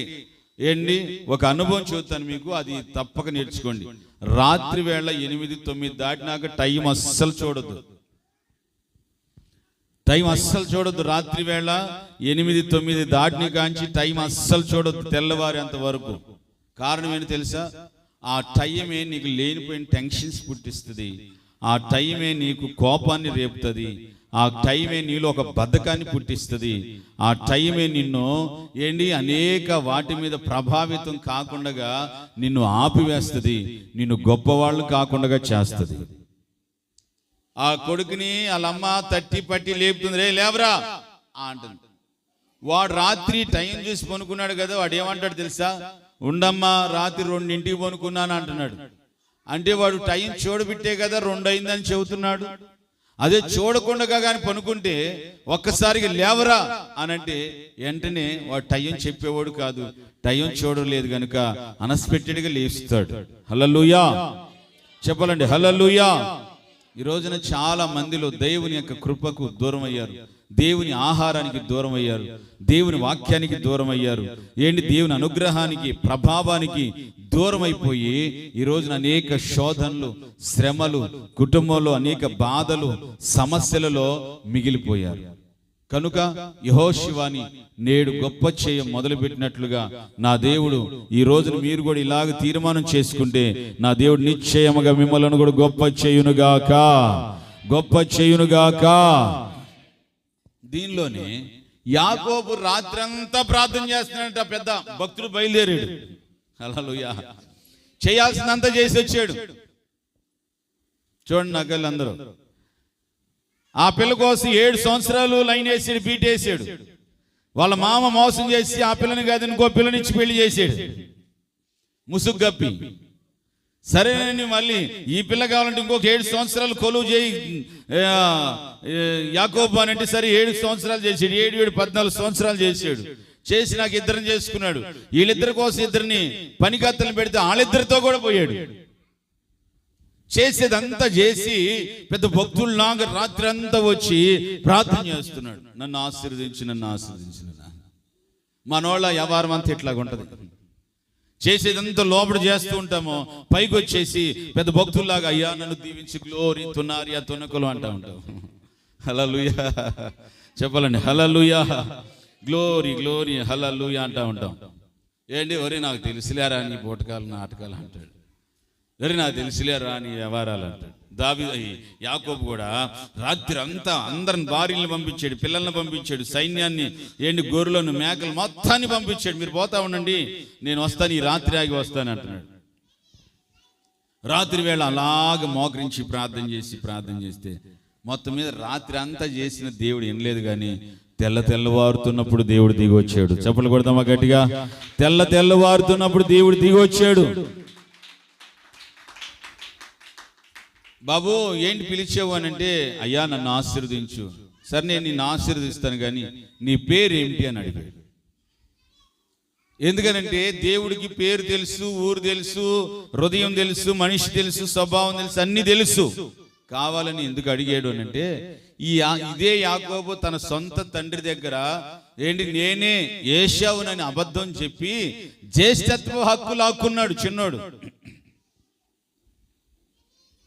ఒక అనుభవం చూస్తాను మీకు, అది తప్పక నేర్చుకోండి. రాత్రి వేళ 8-9 దాటినాక టైం అస్సలు చూడొద్దు. రాత్రి వేళ 8-9 దాటిన కాంచి టైం అస్సలు చూడొద్దు, తెల్లవారేంత వరకు. కారణం ఏంటి తెలుసా, ఆ టైమే నీకు లేనిపోయిన టెన్షన్స్ పుట్టిస్తుంది, ఆ టైమే నీకు కోపాన్ని రేపుతుంది, ఆ టైమే నీలో ఒక బద్ధకాన్ని పుట్టిస్తుంది, ఆ టైమే నిన్ను అనేక వాటి మీద ప్రభావితం కాకుండా నిన్ను ఆపివేస్తుంది, నిన్ను గొప్పవాళ్ళు కాకుండా చేస్తుంది. ఆ కొడుకుని వాళ్ళమ్మ తట్టి పట్టి లేపుతుంది, రే లేవరా అంటుంది. వాడు రాత్రి టైం చూసి పనుకున్నాడు కదా, వాడు ఏమంటాడు తెలుసా, ఉండమ్మా రాత్రి 2ంటికి పనుకున్నాను అంటున్నాడు. అంటే వాడు టైం చూడబిట్టే కదా 2 అయిందని చెబుతున్నాడు. అదే చూడకుండా కానీ పనుకుంటే ఒక్కసారిగా లేవరా అని అంటే వెంటనే వాడు టైం చెప్పేవాడు కాదు, టైం చూడలేదు కనుక అన్ఎక్స్పెక్టెడ్గా లేస్తాడు. హల్లెలూయా చెప్పాలండి, హల్లెలూయా. ఈ రోజున చాలా మందిలో దేవుని యొక్క కృపకు దూరం అయ్యారు, దేవుని ఆహారానికి దూరం అయ్యారు, దేవుని వాక్యానికి దూరం అయ్యారు, దేవుని అనుగ్రహానికి, ప్రభావానికి దూరం అయిపోయి ఈ రోజున అనేక శోధనలు, శ్రమలు, కుటుంబంలో అనేక బాధలు, సమస్యలలో మిగిలిపోయారు. కనుక యెహోషువని నేడు గొప్ప చేయ మొదలుపెట్టినట్లుగా నా దేవుడు ఈ రోజున మీరు కూడా ఇలాగ తీర్మానం చేసుకుంటే నా దేవుడు నిశ్చయముగా మిమ్మల్ని కూడా గొప్ప చేయునుగాక. దీనిలోనే యాకోబు రాత్రంతా ప్రార్థన చేస్తున్నాడంట. పెద్ద భక్తుడు బయలుదేరాడు, హల్లెలూయా, చేయాల్సినంత చేసి వచ్చాడు. చూడండి నాకెళ్ళందరూ ఆ పిల్ల కోసం 7 సంవత్సరాలు లైన్ వేసాడు, బీట్ వేసాడు. వాళ్ళ మామ మోసం చేసి ఆ పిల్లని కాదు ఇంకో పిల్లనిచ్చి పెళ్లి చేసాడు, ముసుగు గప్పి. సరేనని మళ్ళీ ఈ పిల్ల కావాలంటే ఇంకొక 7 సంవత్సరాలు కొలువు చేయి యాకోబు అని అంటే సరే 7 సంవత్సరాలు చేసాడు. 7 14 సంవత్సరాలు చేసాడు. చేసి నాకు 2 చేసుకున్నాడు. వీళ్ళిద్దరి కోసం 2 పనికత్తలు పెడితే వాళ్ళిద్దరితో కూడా పోయాడు. చేసేదంతా చేసి పెద్ద భక్తుల్లాగా రాత్రి అంతా వచ్చి ప్రార్థన చేస్తున్నాడు, నన్ను ఆశీర్వదించు. మనోళ్ళ వ్యవహారం అంతా ఇట్లాగా ఉంటది. చేసేదంతా లోపల చేస్తూ ఉంటాము, పైకి వచ్చేసి పెద్ద భక్తుల్లాగా అయ్యా నన్ను దీవించి గ్లోరీ తునారియా తునకలు అంటూ ఉంటాం. హల్లెలూయా చెప్పాలండి, హల్లెలూయా, గ్లోరీ గ్లోరీ హల్లెలూయా అంటూ ఉంటాం. ఒరే నాకు తెలుసులేరా నీ పోటకాలు నాటకాలు అంటాడు, ఒరే నాకు తెలుసులేరా నీ వ్యవహారాలు అంటాడు. యాకోబు కూడా రాత్రి అంతా అందరిని భార్యలను పంపించాడు, పిల్లల్ని పంపించాడు, సైన్యాన్ని గొర్రెలను మేకలు మొత్తాన్ని పంపించాడు. మీరు పోతా ఉండండి, నేను వస్తాను, ఈ రాత్రి ఆగి వస్తాను అంటున్నాడు. రాత్రి వేళ అలాగ మోకరించి ప్రార్థన చేస్తే మొత్తం మీద రాత్రి అంతా చేసిన దేవుడు ఏం లేదు కానీ తెల్లవారుతున్నప్పుడు దేవుడు దిగి వచ్చాడు. చప్పలు కొడతామా గట్టిగా, తెల్లవారుతున్నప్పుడు దేవుడు దిగి వచ్చాడు. బాబు ఏంటి పిలిచావు అని అంటే, అయ్యా నన్ను ఆశీర్వదించు. సరే నేను నిన్ను ఆశీర్వదిస్తాను కానీ నీ పేరు ఏమిటి అని అడిగాడు. ఎందుకనంటే దేవుడికి పేరు తెలుసు, ఊరు తెలుసు, హృదయం తెలుసు, మనిషి తెలుసు, స్వభావం తెలుసు, అన్ని తెలుసు. కావాలని ఎందుకు అడిగాడు అని అంటే, ఇదే యాకోబు తన సొంత తండ్రి దగ్గర నేనే ఏశావునని అబద్ధం చెప్పి జ్యేష్ఠత్వ హక్కు లాక్కున్నాడు చిన్నోడు.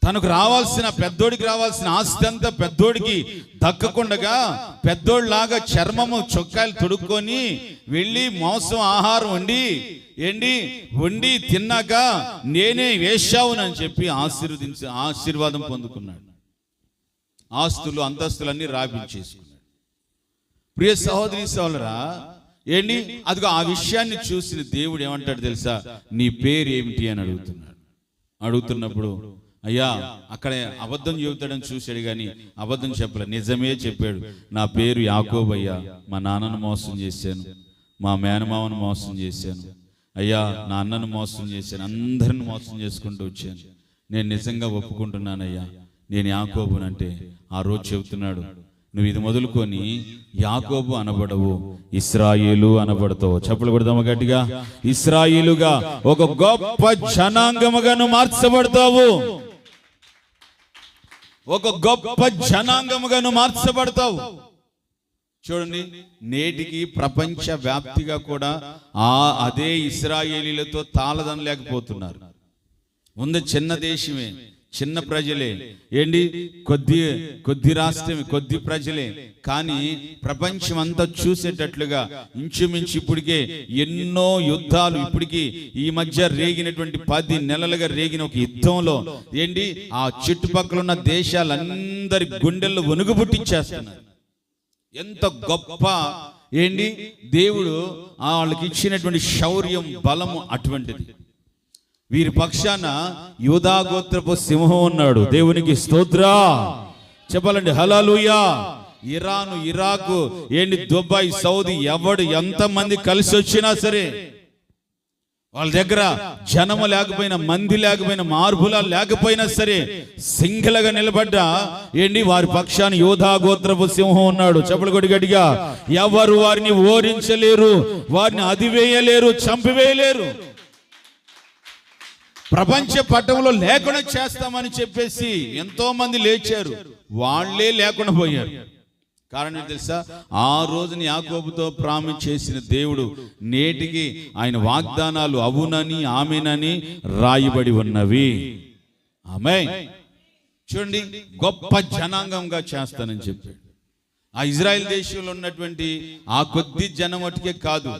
తనకు రావాల్సిన పెద్దోడికి రావాల్సిన ఆస్తి అంతా పెద్దోడికి దక్కకుండగా పెద్దోడిలాగా చర్మము చొక్కాలు తొడుక్కొని వెళ్ళి మాంసం ఆహారం వండి తిన్నాక నేనే వేశ్యావునని చెప్పి ఆశీర్వాదం పొందుకున్నాడు. ఆస్తులు అంతస్తులన్నీ రాపించేసుకున్నాడు. ప్రియ సహోదరి సోదరా, అదిగో ఆ విషయాన్ని చూసిన దేవుడు ఏమంటాడు తెలుసా? నీ పేరు ఏమిటి అని అడుగుతున్నప్పుడు అయ్యా అక్కడ అబద్ధం చెబుతాడని చూశాడు, కానీ అబద్ధం చెప్పలే, నిజమే చెప్పాడు. నా పేరు యాకోబు అయ్యా, మా నాన్నను మోసం చేశాను, మా మేనమామను మోసం చేశాను అయ్యా, నా అన్నను మోసం చేశాను, అందరిని మోసం చేసుకుంటూ వచ్చాను, నేను నిజంగా ఒప్పుకుంటున్నానయ్యా, నేను యాకోబునంటే ఆ రోజు చెబుతున్నాడు, నువ్వు ఇది మొదలుకొని యాకోబు అనబడవు, ఇశ్రాయేలు అనబడతావు. చెప్పులు కొడదాము గట్టిగా. ఇశ్రాయేలుగా ఒక గొప్ప జనాంగముగా నువ్వు మార్చబడతావు. ఒక గొప్ప జనాంగముగా నువ్వు మార్చబడతావు. చూడండి, నేటికి ప్రపంచ వ్యాప్తిగా కూడా అదే ఇశ్రాయేలీలతో తాళదనలేకపోతున్నారు. ఉంది చిన్న దేశమే, చిన్న ప్రజలే, కొద్ది రాష్ట్రమే, కొద్ది ప్రజలే, కానీ ప్రపంచం అంతా చూసేటట్లుగా ఇంచుమించు ఇప్పటికే ఎన్నో యుద్ధాలు, ఇప్పటికీ ఈ మధ్య రేగినటువంటి 10 నెలలుగా రేగిన ఒక యుద్ధంలో ఆ చుట్టుపక్కల ఉన్న దేశాలందరి గుండెల్లో వణుకు పుట్టించేస్తున్నారు. ఎంత గొప్ప దేవుడు వాళ్ళకి ఇచ్చినటువంటి శౌర్యం, బలము అటువంటిది. వీరి పక్షాన యూదా గోత్రపు సింహం ఉన్నాడు. దేవునికి స్తోత్రా చెప్పాలండి, హల్లెలూయా. ఇరాను, ఇరాకు, దుబాయ్, సౌదీ, ఎవడు ఎంతమంది కలిసి వచ్చినా సరే వాళ్ళ దగ్గర జనము లేకపోయినా, మంది లేకపోయినా, మార్పులా లేకపోయినా సరే సింగిల్గా నిలబడ్డ వారి పక్షాన్ని యూదా గోత్రపు సింహం ఉన్నాడు. చెప్పులు కొట్టి గట్టిగా. ఎవరు వారిని ఓడించలేరు, వారిని అదివేయలేరు, చంపివేయలేరు. ప్రపంచ పట్టణంలో లేకుండా చేస్తామని చెప్పేసి ఎంతో మంది లేచారు, వాళ్ళే లేకుండా పోయారు. కారణం తెలుసా? ఆ రోజుని యాకోబుతో ప్రామిస్ చేసిన దేవుడు నేటికి ఆయన వాగ్దానాలు అవునని ఆమెనని రాయబడి ఉన్నవి. ఆమేన్. చూడండి, గొప్ప జనాంగంగా చేస్తానని చెప్పాడు. ఆ ఇజ్రాయెల్ దేశంలో ఉన్నటువంటి ఆ కొద్ది జనం మటుకే కాదు,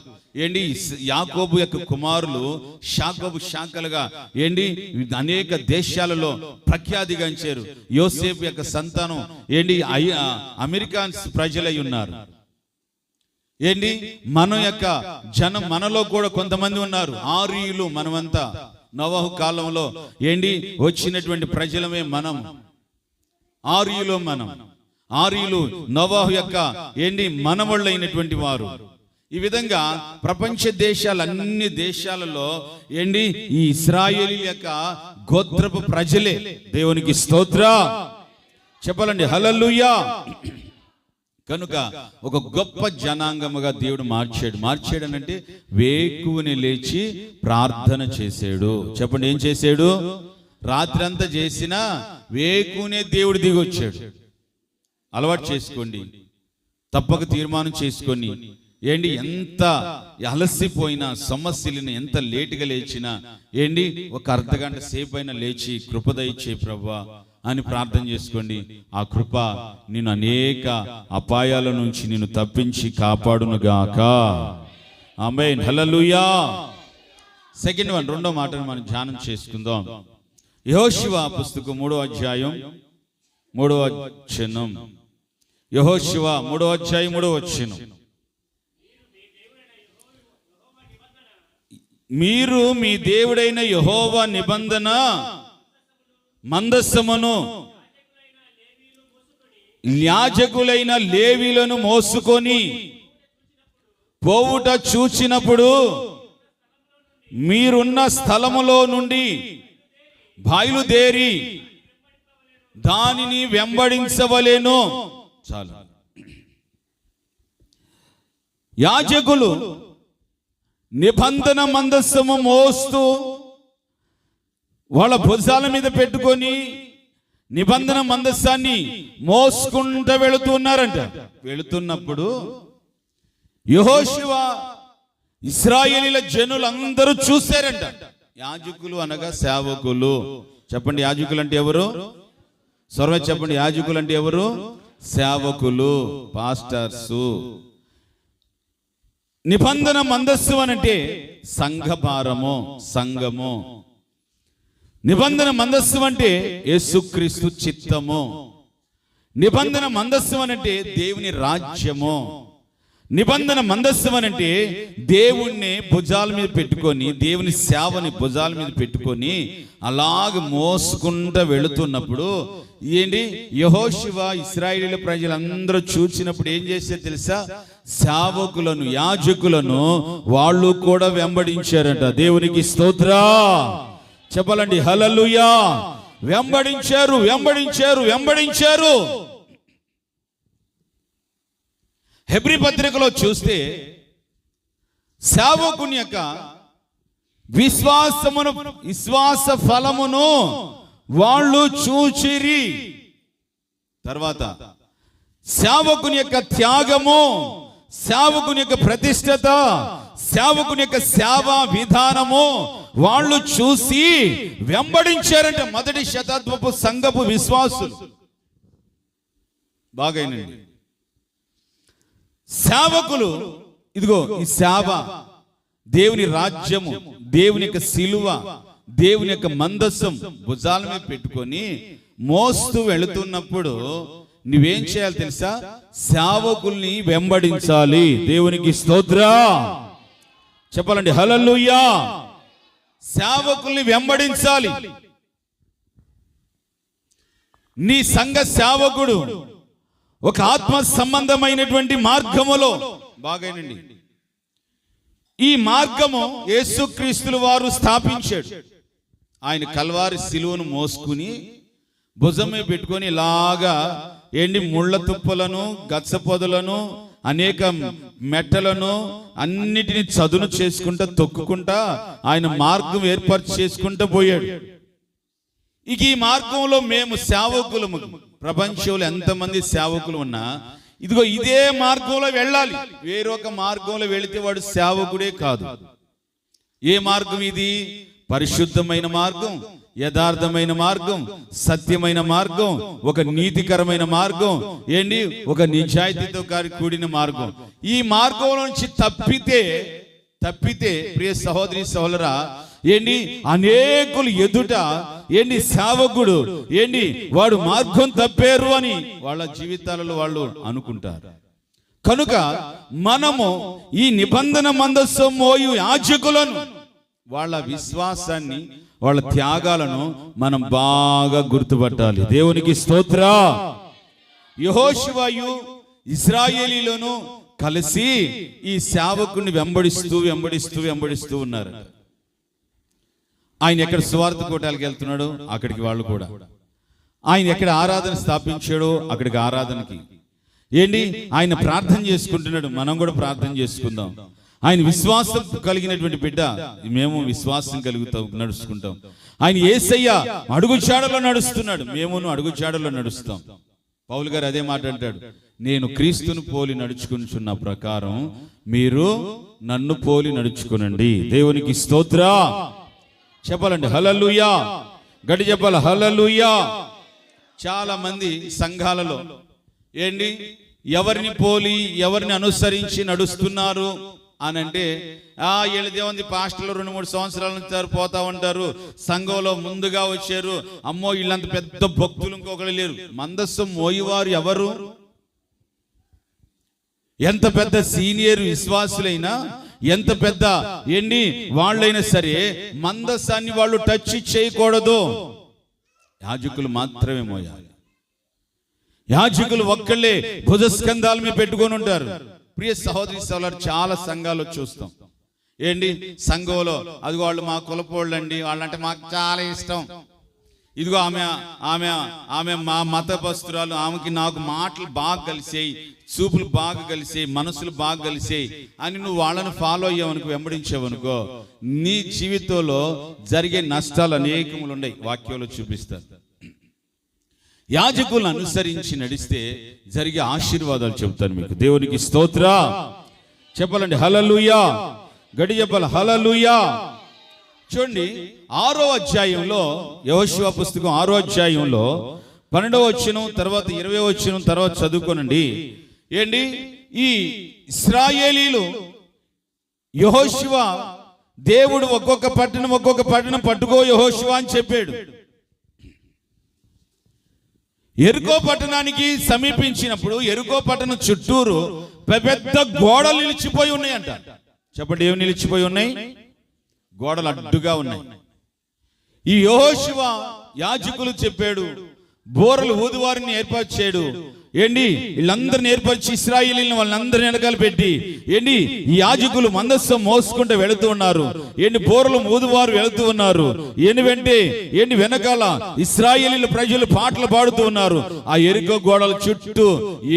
యాకోబు యొక్క కుమారులు శాకోబు శాఖలుగా అనేక దేశాలలో ప్రఖ్యాతిగాంచారు. యోసేపు యొక్క సంతానం అమెరికన్స్ ప్రజలై ఉన్నారు. మన యొక్క జనం, మనలో కూడా కొంతమంది ఉన్నారు ఆర్యులు. మనమంతా నోవహు కాలంలో వచ్చినటువంటి ప్రజలమే మనం. ఆర్యులు నోవహు యొక్క మనవళ్ళైనటువంటి వారు. ఈ విధంగా ప్రపంచ దేశాలన్ని దేశాలలో ఈ ఇశ్రాయేలీయుల యొక్క గోత్రపు ప్రజలే. దేవునికి స్తోత్రం చెప్పాలండి, హల్లెలూయా. కనుక ఒక గొప్ప జనాంగముగా దేవుడు మార్చాడనంటే వేకువని లేచి ప్రార్థన చేశాడు. చెప్పండి, ఏం చేశాడు? రాత్రి అంతా చేసినా వేకునే దేవుడు దిగొచ్చాడు. అలవాటు చేసుకోండి, తప్పక తీర్మానం చేసుకొని ఎంత అలసిపోయినా, సమస్యలను ఎంత లేటుగా లేచినా ఒక అర్ధగంట సేపు అయినా లేచి కృప దయచే ప్రభువా అని ప్రార్థన చేసుకోండి. ఆ కృప నిన్ను అనేక అపాయాల నుంచి నిన్ను తప్పించి కాపాడునుగాక. ఆమేన్, హల్లెలూయా. సెకండ్ వన్, రెండో మాటను మనం ధ్యానం చేసుకుందాం. యెహోషువ పుస్తకం 3వ అధ్యాయం 3వ వచనం. యెహోషువ 3వ అధ్యాయం 3వ వచనం. మీరు మీ దేవుడైన యెహోవా నిబంధన మందసమును యాజకులైన లేవీలను మోసుకొని పోవుట చూచినప్పుడు మీరున్న స్థలములో నుండి బయలుదేరి దానిని వెంబడించవలెను. చాలు. యాజకులు నిబంధన మందస్సము మోస్తూ వాళ్ళ భుజాల మీద పెట్టుకొని నిబంధన మందస్సాన్ని మోసుకుంటూ వెళుతున్నారంట. వెళుతున్నప్పుడు యెహోషువ ఇశ్రాయేలీల జనులందరూ చూశారంట. యాజకులు అనగా సేవకులు. చెప్పండి, యాజకులు అంటే ఎవరు? స్వరం చెప్పండి, యాజకులు అంటే ఎవరు? సేవకులు, పాస్టర్స్. నిబంధన మందస్సు అనంటే సంఘభారము, సంఘము. నిబంధన మందస్సు అంటే యేసుక్రీస్తు చిత్తము. నిబంధన మందస్సు అనంటే దేవుని రాజ్యము. నిబంధన మందస్సు అనంటే దేవుణ్ణి భుజాల మీద పెట్టుకొని, దేవుని సేవని భుజాల మీద పెట్టుకొని అలాగ మోసుకుంటూ వెళుతున్నప్పుడు ఏంటి, యెహోషువ ఇశ్రాయేలీయుల ప్రజలందరూ చూచినప్పుడు ఏం చేస్తే తెలుసా? సేవకులను, యాజకులను వాళ్ళు కూడా వెంబడించారంట. దేవునికి స్తోత్రం చెప్పాలండి, హల్లెలూయా. వెంబడించారు, వెంబడించారు, వెంబడించారు. హెబ్రీ పత్రికలో చూస్తే సేవకుని యొక్క విశ్వాస ఫలమును వాళ్ళు చూచిరి. తర్వాత సేవకుని యొక్క త్యాగము, సేవకుని యొక్క ప్రతిష్టత, సేవకుని యొక్క సేవా విధానము వాళ్ళు చూసి వెంబడించారంటే మొదటి శతాబ్దపు సంఘపు విశ్వాసులు. బాగైనండి. సేవకులు, ఇదిగో ఈ సేవ, దేవుని రాజ్యము, దేవుని యొక్క సిలువ, దేవుని యొక్క మందస్సం భుజాల మీద పెట్టుకొని మోస్తూ వెళుతున్నప్పుడు నువ్వేం చేయాలి తెలుసా? సేవకుల్ని వెంబడించాలి. దేవునికి స్తోత్రం చెప్పాలండి, హల్లెలూయా. సేవకుల్ని వెంబడించాలి. నీ సంఘ సేవకుడు ఒక ఆత్మ సంబంధమైనటువంటి మార్గములో, బాగైనండి, ఈ మార్గము యేసుక్రీస్తుల వారు స్థాపించాడు. ఆయన కల్వారి సిలువను మోసుకుని భుజమే పెట్టుకొని ఇలాగా ముళ్ళ తుప్పలను, గచ్చ పొదలను, అనేక మెట్టలను అన్నిటిని చదును చేసుకుంటా, తొక్కుకుంటా ఆయన మార్గం ఏర్పాటు చేసుకుంటూ పోయాడు. ఇక ఈ మార్గంలో మేము సేవకులము, ప్రపంచంలో ఎంతమంది సేవకులు ఉన్నా ఇదిగో ఇదే మార్గంలో వెళ్ళాలి. వేరొక మార్గంలో వెళితే వాడు సేవకుడే కాదు. ఏ మార్గం ఇది? పరిశుద్ధమైన మార్గం, యథార్థమైన మార్గం, సత్యమైన మార్గం, ఒక నీతికరమైన మార్గం, ఒక నిజాయితీతో కూడిన మార్గం. ఈ మార్గంలో నుంచి తప్పితే ప్రియ సహోదరి సహోదరా, అనేకులు ఎదుట సేవకుడు వాడు మార్గం తప్పారు అని వాళ్ళ జీవితాలలో వాళ్ళు అనుకుంటారు. కనుక మనము ఈ నిబంధన మందస్సు మోయు యాజకులను, వాళ్ళ విశ్వాసాన్ని, వాళ్ళ త్యాగాలను మనం బాగా గుర్తుపట్టాలి. దేవునికి స్తోత్రం. యెహోషువయు ఇశ్రాయేలీయులను కలిసి ఈ సేవకుని వెంబడిస్తూ ఉన్నారు. ఆయన ఎక్కడ సువార్త కోటాలకు వెళ్తున్నాడో అక్కడికి వాళ్ళు కూడా, ఆయన ఎక్కడ ఆరాధన స్థాపించాడో అక్కడికి ఆరాధనకి, ఆయన ప్రార్థన చేసుకుంటున్నాడు, మనం కూడా ప్రార్థన చేసుకుందాం. ఆయన విశ్వాసం కలిగినటువంటి బిడ్డ, మేము విశ్వాసం నడుచుకుంటాం. ఆయన యేసయ్య అడుగుజాడలో నడుస్తున్నాడు, మేమును అడుగుజాడలో నడుస్తాం. పౌలు గారు అదే మాట అంటాడు, నేను క్రీస్తును పోలి నడుచుకుంటున్న ప్రకారం మీరు నన్ను పోలి నడుచుకునండి. దేవునికి స్తోత్రం చెప్పాలండి, హల్లెలూయా. గడి చెప్పాలి, హల్లెలూయా. చాలా మంది సంఘాలలో ఎవరిని పోలి, ఎవరిని అనుసరించి నడుస్తున్నారు అని అంటే, వీళ్ళ దేవుని పాస్టర్లు 2-3 సంవత్సరాల నుంచి పోతా ఉంటారు, సంఘంలో ముందుగా వచ్చారు, అమ్మో వీళ్ళంత పెద్ద భక్తులు ఇంకొకరు లేరు. మందస్సు మోయివారు ఎవరు? ఎంత పెద్ద సీనియర్ విశ్వాసులైనా, ఎంత పెద్ద వాళ్ళైనా సరే మందస్సాన్ని వాళ్ళు టచ్ చేయకూడదు. యాజకులు మాత్రమే మోయాలి. యాజకులు ఒక్కళ్ళే భుజస్కంధాల మీద పెట్టుకొని ఉంటారు. ప్రియ సహోదరి సోదరులు, చాలా సంఘాలు చూస్తాం. సంఘంలో అది వాళ్ళు మా కులపోళ్ళండి, వాళ్ళంటే మాకు చాలా ఇష్టం, ఇదిగో ఆమె మా మతపస్తురాలు, ఆమెకి నాకు మాటలు బాగా కలిసాయి, చూపులు బాగా కలిసాయి, మనసులు బాగా కలిసాయి అని నువ్వు వాళ్ళని ఫాలో అయ్యావనుకో, వెంబడించావనుకో, నీ జీవితంలో జరిగే నష్టాలు అనేకములు ఉన్నాయి. వాక్యంలో చూపిస్తారు. యాజకులను అనుసరించి నడిస్తే జరిగే ఆశీర్వాదాలు చెబుతాను మీకు. దేవునికి స్తోత్రం చెప్పాలండి, హల్లెలూయా. గడి చెప్పాలి, హల్లెలూయా. చూడండి 6వ అధ్యాయంలో, యెహోషువ పుస్తకం 6వ అధ్యాయంలో 12వ వచనం తర్వాత 20వ వచనం తర్వాత చదువుకోనండి. ఏంటి ఈ ఇశ్రాయేలీలు యెహోషువ దేవుడు ఒక్కొక్క పట్టణం పట్టుకో యెహోషువ అని చెప్పాడు. యెరికో పట్టణానికి సమీపించినప్పుడు యెరికో పట్టణం చుట్టూరు పెద్ద గోడలు నిలిచిపోయి ఉన్నాయంట. చెప్పండి, ఏమి నిలిచిపోయి ఉన్నాయి? గోడలు అడ్డుగా ఉన్నాయి. ఈ యెహోషువ యాజకులు చెప్పాడు, బోరలు ఊదువారిని ఏర్పాటు చేయడు. ఏంటి వీళ్ళందరిని ఏర్పరిచి ఇశ్రాయేలీయులను వాళ్ళందరిని వెనకాల పెట్టి ఏంటి ఈ యాజకులు మందస్సం మోసుకుంటూ వెళుతూ ఉన్నారు. ఏంటి బోరలు ఊదువారు వెళుతూ ఉన్నారు. ఏంటి వెనకాల ఇశ్రాయేలీయుల ప్రజలు పాటలు పాడుతూ ఉన్నారు. ఆ యెరికో గోడల చుట్టూ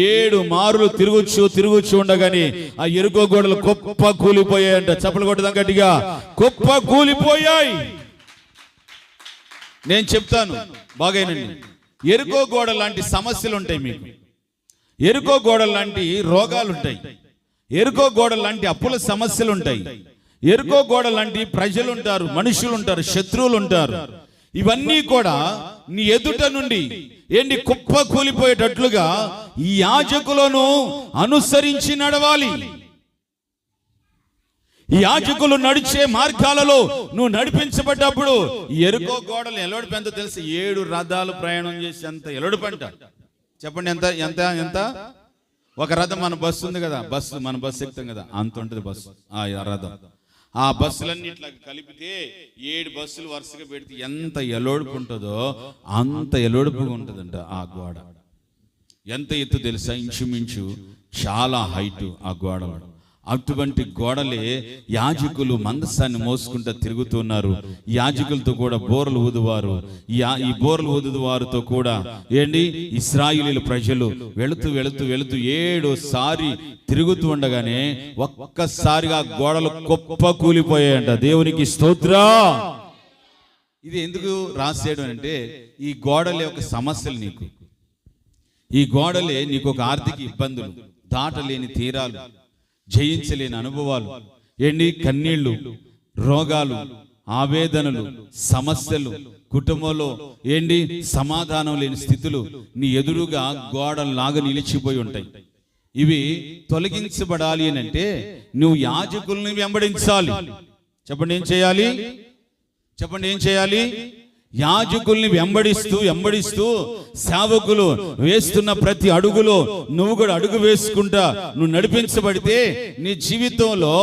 7 మారులు తిరుగుచూ ఉండగానే ఆ యెరికో గోడలు కుప్ప కూలిపోయాయంట. చప్పలు కొట్టదాం గట్టిగా, కుప్ప కూలిపోయాయి. నేను చెప్తాను బాగైనండి. యెరికో గోడ లాంటి సమస్యలు ఉంటాయి మీకు. యెరికో గోడ లాంటి రోగాలు ఉంటాయి. యెరికో గోడ లాంటి అప్పుల సమస్యలు ఉంటాయి. యెరికో గోడ లాంటి ప్రజలు ఉంటారు, మనుషులు ఉంటారు, శత్రువులు ఉంటారు. ఇవన్నీ కూడా నీ ఎదుట నుండి ఏంటి కుప్ప కూలిపోయేటట్లుగా ఈ యాజకులను అనుసరించి నడవాలి. ఈ యాజకులు నడిచే మార్గాలలో నువ్వు నడిపించబడ్డప్పుడు యెరికో గోడలు ఎలోడు పెంత తెలుసు. 7 రథాలు ప్రయాణం చేసి అంత ఎలోడు పంట. చెప్పండి, ఎంత ఎంత ఎంత ఒక రథం మన బస్సు ఉంది కదా, మన బస్సు ఎక్కుతాం కదా, అంత ఉంటుంది బస్సు. ఆ రథం ఆ బస్సులన్నీ ఇట్లా కలిపితే 7 బస్సులు వరుసగా పెడితే ఎంత ఎలోడుపు ఉంటుందో అంత ఎలోడుపుగా ఉంటుందంట ఆ గోడ. ఎంత ఎత్తు తెలుసా? ఇంచుమించు చాలా హైట్ ఆ గోడ. అటువంటి గోడలే యాజకులు మందసాన్ని మోసుకుంటూ తిరుగుతున్నారు. యాజకులతో కూడా బోరలు ఊదువారు, ఈ బోరలు ఊదువారితో కూడా ఏంటి ఇశ్రాయేలీయుల ప్రజలు వెళుతూ 7 సారి తిరుగుతూ ఉండగానే ఒక్కసారిగా గోడలు కుప్ప కూలిపోయాయంట. దేవునికి స్తోత్రం. ఇది ఎందుకు రాసేయడం అంటే ఈ గోడలే ఒక సమస్యలు నీకు. ఈ గోడలే నీకు ఒక ఆర్థిక ఇబ్బందులు, దాటలేని తీరాలు, జయించలేని అనుభవాలు, కన్నీళ్లు, రోగాలు, ఆవేదనలు, సమస్యలు, కుటుంబంలో సమాధానం లేని స్థితులు నీ ఎదురుగా గోడల్లాగా నిలిచిపోయి ఉంటాయి. ఇవి తొలగించబడాలి అని అంటే నువ్వు యాజకుల్ని వెంబడించాలి. చెప్పండి, ఏం చేయాలి? చెప్పండి, ఏం చేయాలి? యాజకుల్ని వెంబడిస్తూ సేవకులు వేస్తున్న ప్రతి అడుగులో నువ్వు కూడా అడుగు వేసుకుంటా నువ్వు నడిపించబడితే నీ జీవితంలో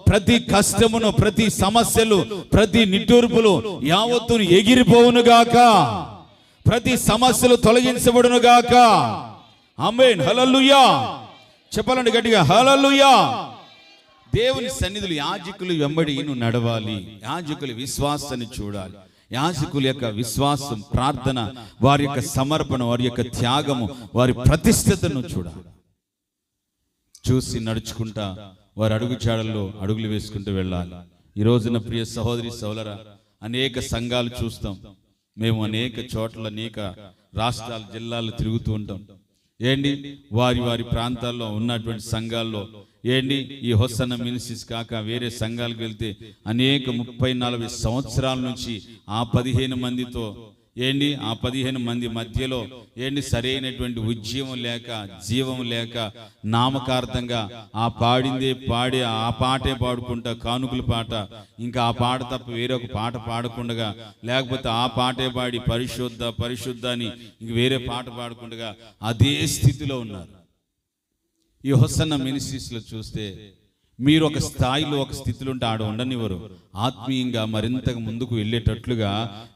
ప్రతి కష్టమును, ప్రతి సమస్యలు, ప్రతి నిట్టూర్పులు యావత్తును ఎగిరిపోవును గాక, ప్రతి సమస్యలు తొలగించబడును గాక. ఆమేన్, హల్లెలూయా. చెప్పాలండి గట్టిగా, హల్లెలూయా. దేవుని సన్నిధిలో యాజకులు వెంబడి నువ్వు నడవాలి. యాజకుల విశ్వాసాన్ని చూడాలి. యాజకుల యొక్క విశ్వాసం, ప్రార్థన, వారి యొక్క సమర్పణ, వారి యొక్క త్యాగము, వారి ప్రతిష్టతను చూడాలి. చూసి నడుచుకుంటా వారి అడుగుచాడల్లో అడుగులు వేసుకుంటూ వెళ్ళాలి. ఈ రోజున ప్రియ సహోదరి సోదరా, అనేక సంఘాలు చూస్తాం. మేము అనేక చోట్ల, అనేక రాష్ట్రాలు, జిల్లాలు తిరుగుతూ ఉంటాం. వారి ప్రాంతాల్లో ఉన్నటువంటి సంఘాల్లో ఈ హొసన్న మినిస్ట్రీస్ కాక వేరే సంఘాలకు వెళ్తే అనేక 30-40 సంవత్సరాల నుంచి ఆ 15 మందితో ఆ 15 మంది మధ్యలో సరైనటువంటి ఉద్యమం లేక, జీవం లేక, నామకార్థంగా ఆ పాడిందే పాడి ఆ పాటే పాడుకుంటా, కానుకల పాట, ఇంకా ఆ పాట తప్ప వేరొక పాట పాడకుండా, లేకపోతే ఆ పాటే పాడి పరిశుద్ధ అని ఇంక వేరే పాట పాడకుండా అదే స్థితిలో ఉన్నారు. ఈ హొసన్న మినిస్ట్రీస్లో చూస్తే మీరు ఒక స్థాయిలో, ఒక స్థితిలో ఉంటే ఆడ ఉండనివ్వరు. ఆత్మీయంగా మరింతగా ముందుకు వెళ్ళేటట్లుగా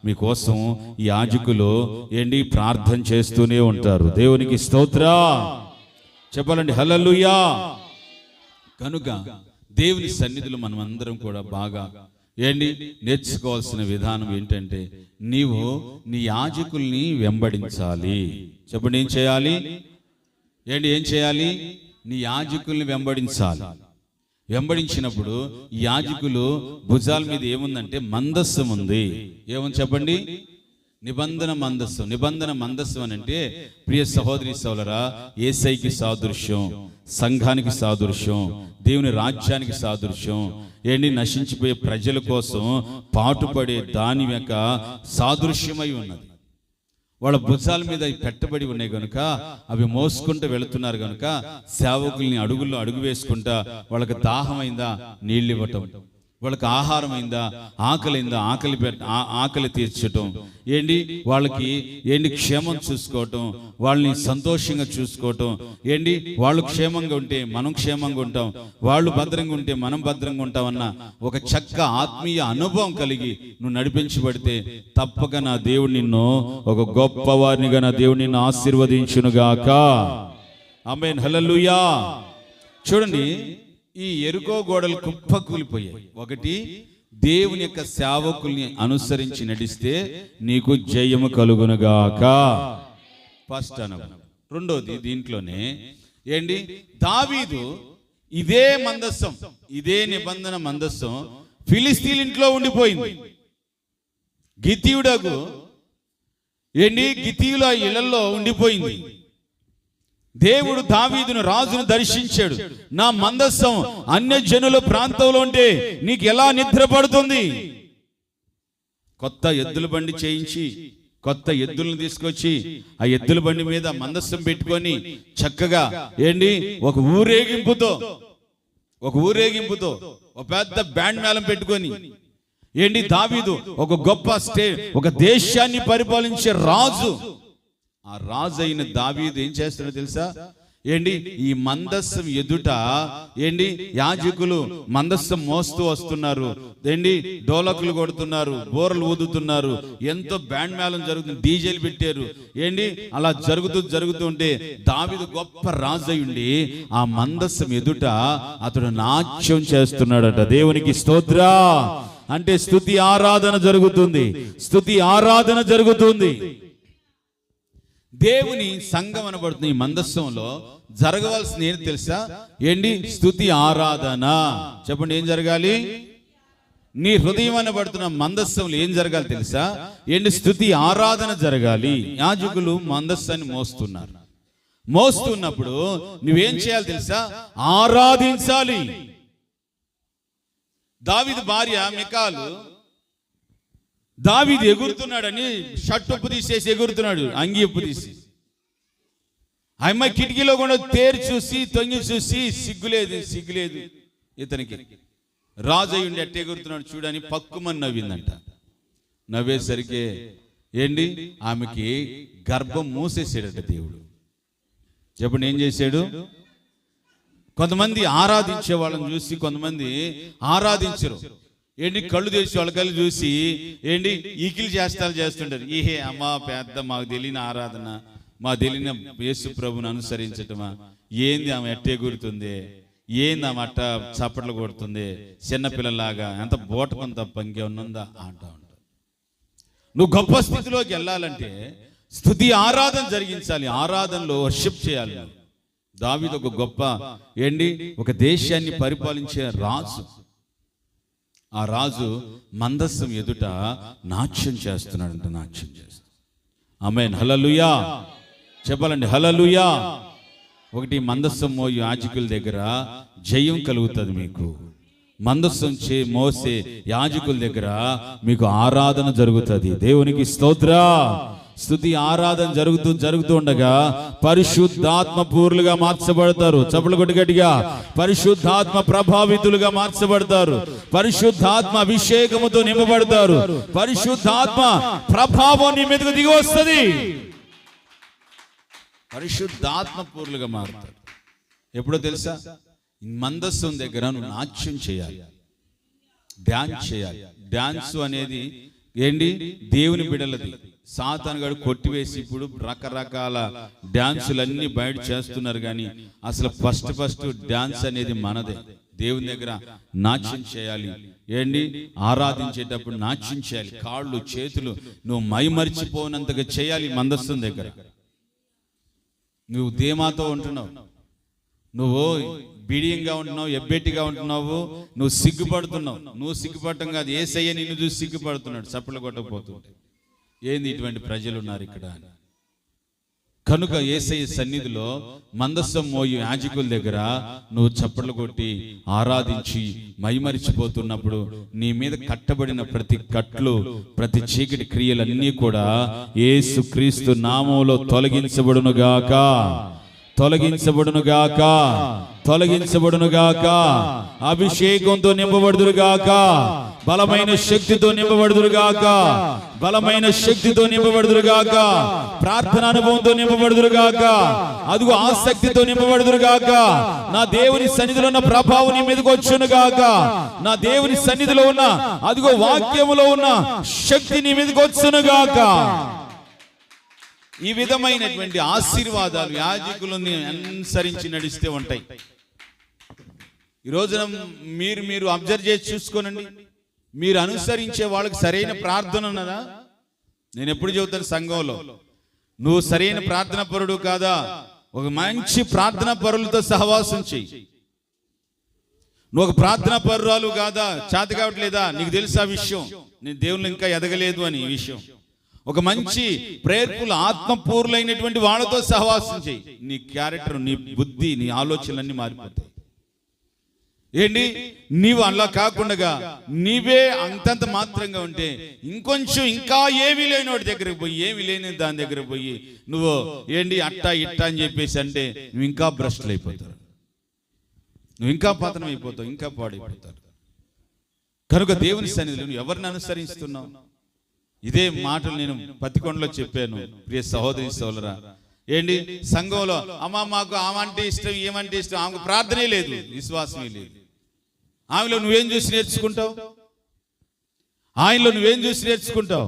మీకోసం ఈ యాజకులు ప్రార్థన చేస్తూనే ఉంటారు. దేవునికి స్తోత్రం. చెప్పాలండి, హల్లెలూయా. కనుక దేవుని సన్నిధిలో మనం అందరం కూడా బాగా నేర్చుకోవాల్సిన విధానం ఏంటంటే నీవు నీ యాజకుల్ని వెంబడించాలి. చెప్పండి, ఏం చేయాలి? ఏం చేయాలి? నీ యాజకుల్ని వెంబడించాలి. వెంబడించినప్పుడు యాజకులు భుజాల మీద ఏముందంటే మందస్సం ఉంది. ఏముంది చెప్పండి? నిబంధన మందస్సం. నిబంధన మందస్సం అని అంటే ప్రియ సహోదరి సోదరా, యేసయ్యకి సాదృశ్యం, సంఘానికి సాదృశ్యం, దేవుని రాజ్యానికి సాదృశ్యం. ఏంటి? నశించిపోయే ప్రజల కోసం పాటుపడే దాని యొక్క సాదృశ్యమై ఉన్నది. వాళ్ళ భుజాల మీద అవి పెట్టబడి ఉన్నాయి కనుక అవి మోసుకుంటూ వెళుతున్నారు కనుక సేవకుల్ని అడుగుల్లో అడుగు వేసుకుంటా వాళ్ళకి దాహమైందా నీళ్ళు ఇవ్వటం, వాళ్ళకి ఆహారమైందా, ఆకలిందా ఆకలి తీర్చటం, ఏంటి వాళ్ళకి క్షేమం చూసుకోవటం, వాళ్ళని సంతోషంగా చూసుకోవటం, ఏంటి వాళ్ళు క్షేమంగా ఉంటే మనం క్షేమంగా ఉంటాం, వాళ్ళు భద్రంగా ఉంటే మనం భద్రంగా ఉంటామన్న ఒక చక్క ఆత్మీయ అనుభవం కలిగి నువ్వు నడిపించబడితే తప్పక నా దేవుడు నిన్ను ఒక గొప్పవారినిగా నా దేవుడు నిన్ను ఆశీర్వదించునుగాక. ఆమేన్, హల్లెలూయా. చూడండి, ఈ ఎరుకో గోడలు కుప్పకూలిపోయాయి. ఒకటి, దేవుని యొక్క సేవకుల్ని అనుసరించి నడిస్తే నీకు జయము కలుగునుగాక. ఫస్ట్ అనగా. రెండోది, దీంట్లోనే ఏంటి, దావీదు ఇదే మందస్సం, ఇదే నిబంధన మందస్సం ఫిలిస్తీన్ ఇంట్లో ఉండిపోయింది. గితీయుడకు గితీయుల ఇళ్లలో ఉండిపోయింది. దేవుడు దావీదును రాజును దర్శించాడు. నా మందస్సం అన్యజనుల ప్రాంతంలో ఉంటే నీకు ఎలా నిద్ర పడుతుంది? కొత్త ఎద్దుల బండి చేయించి, కొత్త ఎద్దులను తీసుకొచ్చి ఆ ఎద్దుల బండి మీద మందస్సం పెట్టుకొని చక్కగా ఒక ఊరేగింపుతో ఒక పెద్ద బ్యాండ్ మేళం పెట్టుకొని దావీదు ఒక గొప్ప ఒక దేశాన్ని పరిపాలించే రాజు. ఆ రాజు అయిన దావీదు ఏం చేస్తాడో తెలుసా? ఈ మందస్సం ఎదుట యాజకులు మందస్సం మోస్తూ వస్తున్నారు, డోలకులు కొడుతున్నారు, బోరలు ఊదుతున్నారు, ఎంతో బ్యాండ్ మేళం జరుగుతుంది, డీజేలు పెట్టారు. అలా జరుగుతుంటే దావీదు గొప్ప రాజు అయ్యుండి ఆ మందస్సం ఎదుట అతడు నాట్యం చేస్తున్నాడట. దేవునికి స్తోత్ర. అంటే స్తుతి ఆరాధన జరుగుతుంది, స్తుతి ఆరాధన జరుగుతుంది. దేవుని సంఘం అనబడుతుంది. ఈ మందస్సంలో జరగవలసింది ఏంటి తెలుసా? స్తుతి ఆరాధన. చెప్పండి, ఏం జరగాలి? నీ హృదయం అనబడుతున్న మందస్సంలో ఏం జరగాలి తెలుసా? స్తుతి ఆరాధన జరగాలి. యాజకులు మందస్సాన్ని మోస్తున్నప్పుడు నువ్వేం చేయాలి తెలుసా? ఆరాధించాలి. దావీదు భార్య మికాలు దావీదు ఎగురుతున్నాడని షర్ట్ ఉప్పు తీసేసి ఎగురుతున్నాడు, అంగి ఉప్పు తీసి. అమ్మాయి కిటికీలో కూడా తేరి చూసి తొంగి చూసి సిగ్గులేదు ఇతనికి, రాజు అయ్యుండి ఎట్ట ఎగురుతున్నాడు చూడని పక్కుమని నవ్విందంట. నవ్వేసరికి ఆమెకి గర్భం మూసేసాడట దేవుడు. చెప్పండి, ఏం చేశాడు? కొంతమంది ఆరాధించే వాళ్ళని చూసి కొంతమంది ఆరాధించరు. కళ్ళు తెరిచి వాళ్ళ కళ్ళు చూసి ఈకిలి చేస్తుంటారు. అమ్మా పెద్ద మాకు తెలియని ఆరాధన, మాకు తెలియని యేసు ప్రభుని అనుసరించటమా? ఆమె ఎట్టే గుర్తుంది, ఆమె అట్ట చప్పట్లు కొడుతుంది చిన్నపిల్లలాగా, ఎంత బోటకం తప్ప ఇంకేమన్నుందా అంటా ఉంటారు. నువ్వు గొప్ప స్థితిలోకి వెళ్ళాలంటే స్తుతి ఆరాధన జరిగించాలి, ఆరాధనలో వర్షిప్ చేయాలి. దావీదు ఒక గొప్ప ఒక దేశాన్ని పరిపాలించే రాజు. ఆ రాజు మందస్సం ఎదుట నాట్యం చేస్తున్నాడంట, నాట్యం చేస్తున్నాడు. ఆమేన్, హల్లెలూయా. చెప్పాలండి, హల్లెలూయా. ఒకటి, మందస్సం మోయు యాజకుల దగ్గర జయం కలుగుతుంది మీకు. మందస్సం మోసే యాజకుల దగ్గర మీకు ఆరాధన జరుగుతుంది. దేవునికి స్తోత్ర. స్తుతి ఆరాధన జరుగుతూ ఉండగా పరిశుద్ధాత్మ పూర్లుగా మార్చబడతారు. చప్పట్లు కొట్టి గట్టిగా. పరిశుద్ధాత్మ ప్రభావితులుగా మార్చబడతారు, పరిశుద్ధాత్మ అభిషేకముతో నింపబడతారు, పరిశుద్ధాత్మ ప్రభావం నీ మీదకు దిగి వస్తుంది. పరిశుద్ధాత్మ పూర్లుగా మారుతారు. ఎప్పుడో తెలుసా? మందస్సం దగ్గర నువ్వు నాట్యం చేయాలి, డాన్స్ చేయాలి. డాన్స్ అనేది దేవుని బిడ్డలది. సాతాను గాడు కొట్టివేసి ఇప్పుడు రకరకాల డాన్సులన్నీ బయట చేస్తున్నారు, కానీ అసలు ఫస్ట్ డాన్స్ అనేది మనదే. దేవుని దగ్గర నాట్యం చేయాలి. ఆరాధించేటప్పుడు నాట్యం చేయాలి. కాళ్ళు చేతులు నువ్వు మైమరిచిపోనంతగా చేయాలి. మందస్సం దగ్గర నువ్వు ధీమాతో ఉంటున్నావు, నువ్వు బిడియంగా ఉంటున్నావు, ఎబ్బెట్టిగా ఉంటున్నావు, నువ్వు సిగ్గుపడుతున్నావు. నువ్వు సిగ్గుపడటం కాదు, యేసయ్య నిన్ను చూసి సిగ్గుపడుతున్నాడు. చప్పట్లు కొట్టకపోతుంటే ఇటువంటి ప్రజలు ఉన్నారు ఇక్కడ. కనుక యేసయ్య సన్నిధిలో మందసం మోయి యాజకుల దగ్గర నువ్వు చప్పట్లు కొట్టి ఆరాధించి మైమరిచిపోతున్నప్పుడు నీ మీద కట్టబడిన ప్రతి కట్లు, ప్రతి చీకటి క్రియలన్నీ కూడా యేసుక్రీస్తు నామములో తొలగించబడునుగాక, తొలగించబడునుగాక, తొలగించబడునుగాక. అభిషేకంతో నింపబడుదురుగాక, బలమైన శక్తితో నింపబడుదురుగాక, బలమైన శక్తితో నింపబడుదురుగాక, ప్రార్థన అనుభవంతో నింపబడుదురుగాక, అదిగో ఆసక్తితో నింపబడుదురుగాక. నా దేవుని సన్నిధిలో ఉన్న ప్రభావం నీ మీదకి వచ్చునుగాక, నా దేవుని సన్నిధిలో ఉన్న అదిగో వాక్యములో ఉన్న శక్తి నీ మీదకి వచ్చునుగాక. ఈ విధమైనటువంటి ఆశీర్వాదాలు యాజకులను అనుసరించి నడిస్తే ఉంటాయి. ఈ రోజున మీరు అబ్జర్వ్ చేసి చూసుకోనండి. మీరు అనుసరించే వాళ్ళకి సరైన ప్రార్థన ఉన్నదా? నేను ఎప్పుడు చెబుతాను సంఘంలో, నువ్వు సరైన ప్రార్థన పరుడు కాదా? ఒక మంచి ప్రార్థన పరులతో సహవాసం చెయ్యి. నువ్వు ఒక ప్రార్థన పరురాలు కాదా? చేత కావట్లేదా? నీకు తెలుసా విషయం, నేను దేవుళ్ళు ఇంకా ఎదగలేదు అని ఈ విషయం. ఒక మంచి ప్రేర్పులు ఆత్మపూర్లైనటువంటి వాళ్ళతో సహవాసం చేయి. నీ క్యారెక్టర్, నీ బుద్ధి, నీ ఆలోచనలన్నీ మారిపోతాయి. ఏంటి, నీవు అలా కాకుండా నీవే అంతంత మాత్రంగా ఉంటే ఇంకొంచెం ఇంకా ఏమీ లేని వాడి దగ్గరకు పోయి, ఏమీ లేని దాని దగ్గర పోయి నువ్వు ఏంటి అట్టా ఇట్టా అని చెప్పేసి అంటే నువ్వు ఇంకా భ్రష్టులు అయిపోతారు, నువ్వు ఇంకా పతనం అయిపోతావు, ఇంకా పాడైపోతారు. కనుక దేవుని సన్నిధిలో నువ్వు ఎవరిని అనుసరిస్తున్నావు? ఇదే మాటలు నేను పత్తికొండలో చెప్పాను. ప్రియ సహోదరి సోదరా, ఏంటి సంఘంలో అమ్మ మాకు ఆమంటే ఇష్టం, ఏమంటే ఇష్టం, ఆమెకు ప్రార్థనే లేదు, విశ్వాసమే లేదు. ఆమెలో నువ్వేం చూసి నేర్చుకుంటావు? ఆయనలో నువ్వేం చూసి నేర్చుకుంటావు?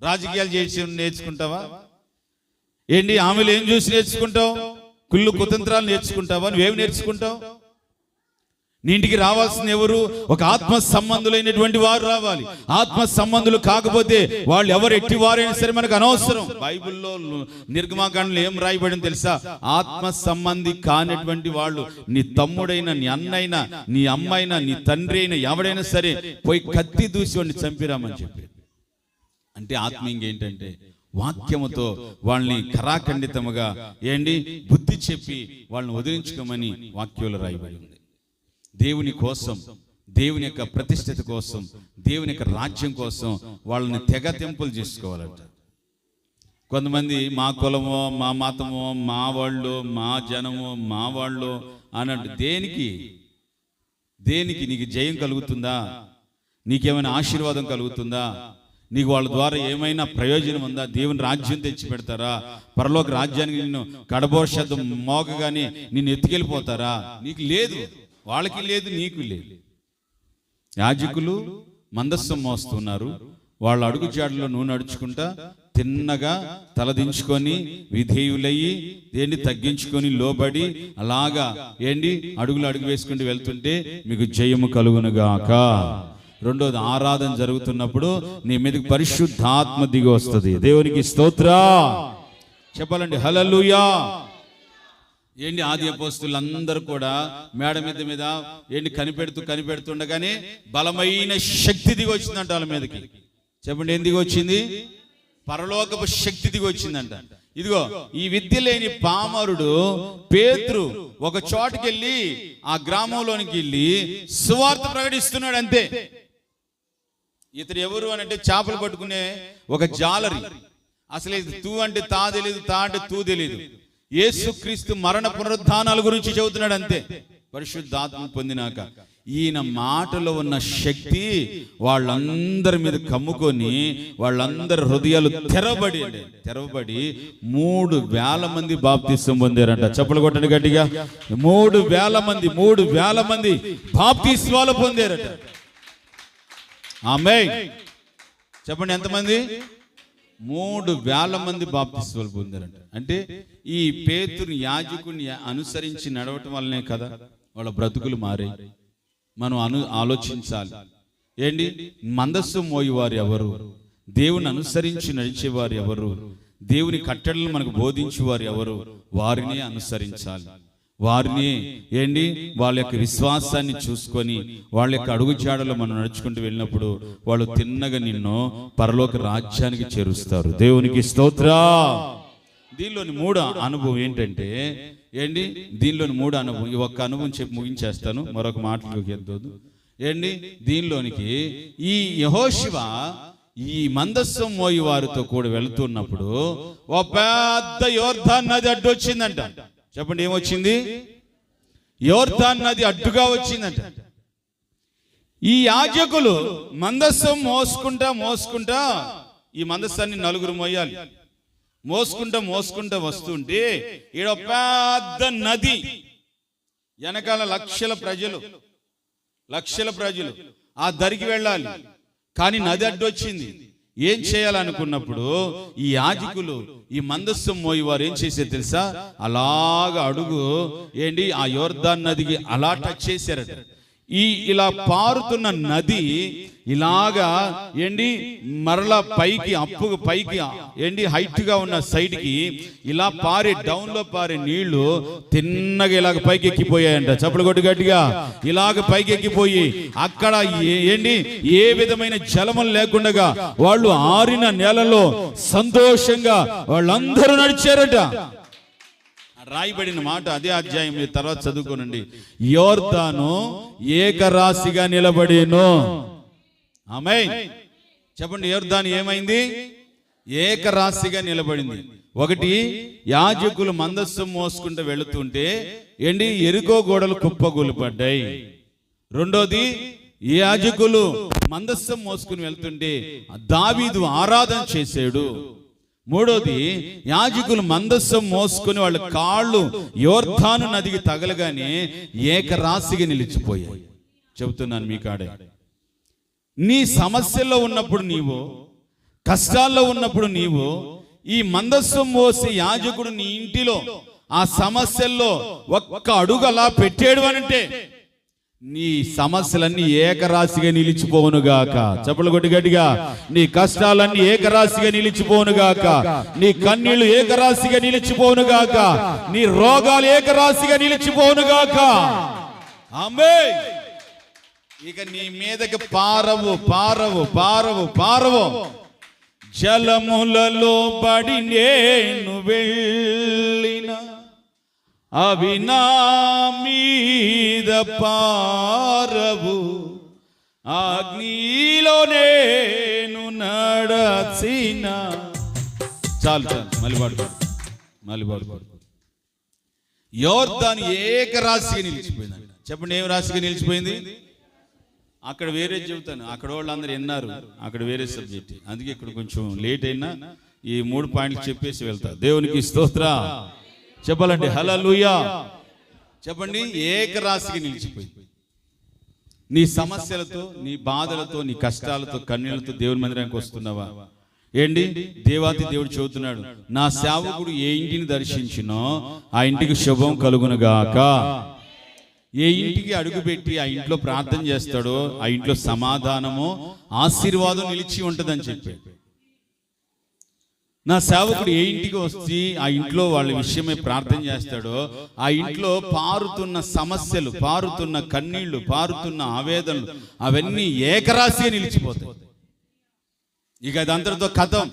రాజకీయాలు చేసి నేర్చుకుంటావా? ఏంటి ఆమెలో ఏం చూసి నేర్చుకుంటావు? కుళ్ళు కుతంత్రాలు నేర్చుకుంటావా? నువ్వేం నేర్చుకుంటావు? నీ ఇంటికి రావాల్సిన ఎవరు? ఒక ఆత్మ సంబంధులైనటువంటి వారు రావాలి. ఆత్మ సంబంధులు కాకపోతే వాళ్ళు ఎవరు ఎట్టి వారైనా సరే మనకు అనవసరం. బైబిల్లో నిర్గమాకాండలో ఏం రాయబడింది తెలుసా? ఆత్మ సంబంధి కానిటువంటి వాళ్ళు, నీ తమ్ముడైనా, నీ అన్నైనా, నీ అమ్మైనా, నీ తండ్రి అయినా, ఎవడైనా సరే పోయి కత్తి దూసి వాడిని చంపిరామని చెప్పి. అంటే ఆత్మీయంగా ఏంటంటే వాక్యముతో వాళ్ళని కరాఖండితముగా ఏంటి బుద్ధి చెప్పి వాళ్ళని వదిలించుకోమని వాక్యంలో రాయబడి ఉంది. దేవుని కోసం, దేవుని యొక్క ప్రతిష్ఠిత కోసం, దేవుని యొక్క రాజ్యం కోసం వాళ్ళని తెగ తెంపులు చేసుకోవాలంట. కొంతమంది మా కులమో, మా మతమో, మా వాళ్ళు, మా జనమో, మా వాళ్ళు అన్నట్టు. దేనికి దేనికి నీకు జయం కలుగుతుందా? నీకేమైనా ఆశీర్వాదం కలుగుతుందా? నీకు వాళ్ళ ద్వారా ఏమైనా ప్రయోజనం ఉందా? దేవుని రాజ్యం తెచ్చి పెడతారా? పరలోక రాజ్యానికి నిన్ను కడబోషం మోగగానే నిన్ను ఎత్తుకెళ్ళిపోతారా? నీకు లేదు, వాళ్ళకి లేదు, నీకు లేదు. యాజకులు మందస్సం మోస్తున్నారు, వాళ్ళ అడుగు జాడలో నువ్వు నడుచుకుంటా తిన్నగా తలదించుకొని విధేయులయ్యి ఏంటి తగ్గించుకొని లోబడి అలాగా ఏంటి అడుగులు అడుగు వేసుకుంటూ వెళ్తుంటే మీకు జయము కలుగునుగాక. రెండోది, ఆరాధన జరుగుతున్నప్పుడు నీ మీదకి పరిశుద్ధాత్మ దిగి వస్తుంది. దేవునికి స్తోత్ర చెప్పాలండి, హల్లెలూయా. ఏంటి ఆది అపోస్తులందరూ కూడా మేడ మీద ఏంటి కనిపెడుతుండగానే బలమైన శక్తి దిగి వచ్చిందంట వాళ్ళ మీదకి. చెప్పండి, ఏం దిగి వచ్చింది? పరలోకపు శక్తి దిగి వచ్చిందంట. ఇదిగో ఈ విద్య లేని పామరుడు పేతురు ఒక చోటుకి వెళ్ళి ఆ గ్రామంలోనికి వెళ్ళి సువార్త ప్రకటిస్తున్నాడు అంతే. ఇతడు ఎవరు అని అంటే చేపలు పట్టుకునే ఒక జాలరి. అసలు తూ అంటే తా తెలియదు, తా అంటే తూ తెలియదు. యేసుక్రీస్తు మరణ పునరుద్ధానాల గురించి చెబుతున్నాడు అంతే. పరిశుద్ధాత్మ పొందినాక ఈయన మాటలో ఉన్న శక్తి వాళ్ళందరి మీద కమ్ముకొని వాళ్ళందరి హృదయాలు తెరవబడి 3,000 మంది బాప్తిసం పొందారంట. చప్పలు కొట్టండి గట్టిగా. 3,000 మంది బాప్తిస్వాలు పొందారట. ఆమేన్. చెప్పండి, ఎంతమంది? 3,000 మంది బాప్తిస్వాలు పొందారంట. అంటే ఈ పేతురు యాజకుని అనుసరించి నడవటం వల్లనే కదా వాళ్ళ బ్రతుకులు మారాయి. మనం ఆలోచించాలి. ఏంటి మందస్సు మోయేవారు ఎవరు? దేవుని అనుసరించి నడిచేవారు ఎవరు? దేవుని కట్టడలను మనకు బోధించేవారు ఎవరు? వారిని అనుసరించాలి. వారిని ఏంటి వాళ్ళ యొక్క విశ్వాసాన్ని చూసుకొని వాళ్ళ యొక్క అడుగుజాడలో మనం నడుచుకుంటూ వెళ్ళినప్పుడు వాళ్ళు తిన్నగా నిన్ను పరలోక రాజ్యానికి చేరుస్తారు. దేవునికి స్తోత్రం. దీనిలోని మూడు అనుభవం ఏంటంటే దీనిలోని మూడు అనుభవం, ఈ ఒక్క అనుభవం చెప్పి ముగించేస్తాను, మరొక మాటలోకి వెళ్తుంది. దీనిలోనికి ఈ యెహోషువ ఈ మందస్సం మోయి వారితో కూడా వెళుతున్నప్పుడు ఓ పెద్ద యోర్దాను నది అడ్డు వచ్చిందంట. చెప్పండి, ఏమొచ్చింది? యోర్దాను నది అడ్డుగా వచ్చిందంట. ఈ యాజకులు మందస్సం మోసుకుంటా ఈ మందస్సాన్ని నలుగురు మోయాలి. మోసుకుంటా వస్తుంటే ఈడ పెద్ద నది, వెనకాల లక్షల ప్రజలు ఆ దరికి వెళ్ళాలి. కానీ నది అడ్డు వచ్చింది. ఏం చేయాలనుకున్నప్పుడు ఈ యాజకులు ఈ మందస్సం మోయి వారు ఏం చేసే తెలుసా? అలాగా అడుగు ఆ యోర్దాను నదికి అలా టచ్ చేశారట. ఇలా పారుతున్న నది ఇలాగా మరలా పైకి హైట్ గా ఉన్న సైడ్ కి ఇలా డౌన్ లో పారే నీళ్లు తిన్నగా ఇలాగ పైకి ఎక్కిపోయాయంట. చప్పలు కొట్టి గట్టిగా. ఇలాగ పైకి ఎక్కిపోయి అక్కడ ఏ విధమైన జలములు లేకుండా వాళ్ళు ఆరిన నేలలో సంతోషంగా వాళ్ళందరూ నడిచారట. రాయబడిన మాట అదే అధ్యాయం, మీరు తర్వాత చదువుకోనండి. యోర్దాను ఏకరాశిగా నిలబడేను. ఆమేన్. చెప్పండి, యోర్దాను ఏమైంది? ఏకరాశిగా నిలబడింది. ఒకటి, యాజకులు మందస్సం మోసుకుంటూ వెళుతుంటే ఎరుకో గోడలు కుప్పగూలిపడ్డాయి. రెండోది, యాజకులు మందస్సం మోసుకుని వెళ్తుంటే దావీదు ఆరాధన చేశాడు. మూడోది, యాజకులు మందస్సం మోసుకుని వాళ్ళ కాళ్ళు యోర్దాను నదికి తగలగానే ఏకరాశిగా నిలిచిపోయాయి. చెబుతున్నాను మీ కాడే, నీ సమస్యల్లో ఉన్నప్పుడు నీవు, కష్టాల్లో ఉన్నప్పుడు నీవు ఈ మందస్సం మోసే యాజకుడు నీ ఇంటిలో ఆ సమస్యల్లో ఒక్క అడుగు అలా పెట్టాడు అనంటే నీ సమస్యలన్నీ ఏకరాశిగా నిలిచిపోవునుగాక. చప్పలు కొట్టి గట్టిగా. నీ కష్టాలన్నీ ఏకరాశిగా నిలిచిపోవునుగాక. నీ కన్నీళ్లు ఏకరాశిగా నిలిచిపోవునుగాక. నీ రోగాలు ఏకరాశిగా నిలిచిపోవునుగాక. ఆమేన్. ఇక నీ మీదకి పారవు జలములలో బడి నేను వెళ్ళిన అవి నా మీద పారవు, అగ్నిలో నేను నడచిన. చాలు మళ్ళీ పాడుకో. యోర్దాను ఏకరాశిగా నిలిచిపోయింది. చెప్పండి, ఏం రాశిగా నిలిచిపోయింది? అక్కడ వేరే చెబుతాను, అక్కడ వాళ్ళందరూ విన్నారు, అక్కడ వేరే సబ్జెక్ట్, అందుకే ఇక్కడ కొంచెం లేట్ అయినా ఈ 3 పాయింట్లు చెప్పేసి వెళ్తా. దేవునికి స్తోత్రం చెప్పాలండి. హల్లెలూయా. చెప్పండి, ఏకరాశిగా నిలిచిపోయింది. నీ సమస్యలతో, నీ బాధలతో, నీ కష్టాలతో, కన్నీళ్లతో దేవుని మందిరానికి వస్తున్నావా? దేవాతి దేవుడు చెబుతున్నాడు, నా సేవకుడు ఏ ఇంటిని దర్శించినో ఆ ఇంటికి శుభం కలుగునుగాక. ఏ ఇంటికి అడుగుపెట్టి ఆ ఇంట్లో ప్రార్థన చేస్తాడో ఆ ఇంట్లో సమాధానము, ఆశీర్వాదం నిలిచి ఉంటుందని చెప్పాడు. నా సేవకుడు ఏ ఇంటికి వచ్చి ఆ ఇంట్లో వాళ్ళ విషయమై ప్రార్థన చేస్తాడో ఆ ఇంట్లో పారుతున్న సమస్యలు, పారుతున్న కన్నీళ్లు, పారుతున్న ఆవేదనలు అవన్నీ ఏకరాశిగా నిలిచిపోతాయి. ఇక అదంతటితో కథం,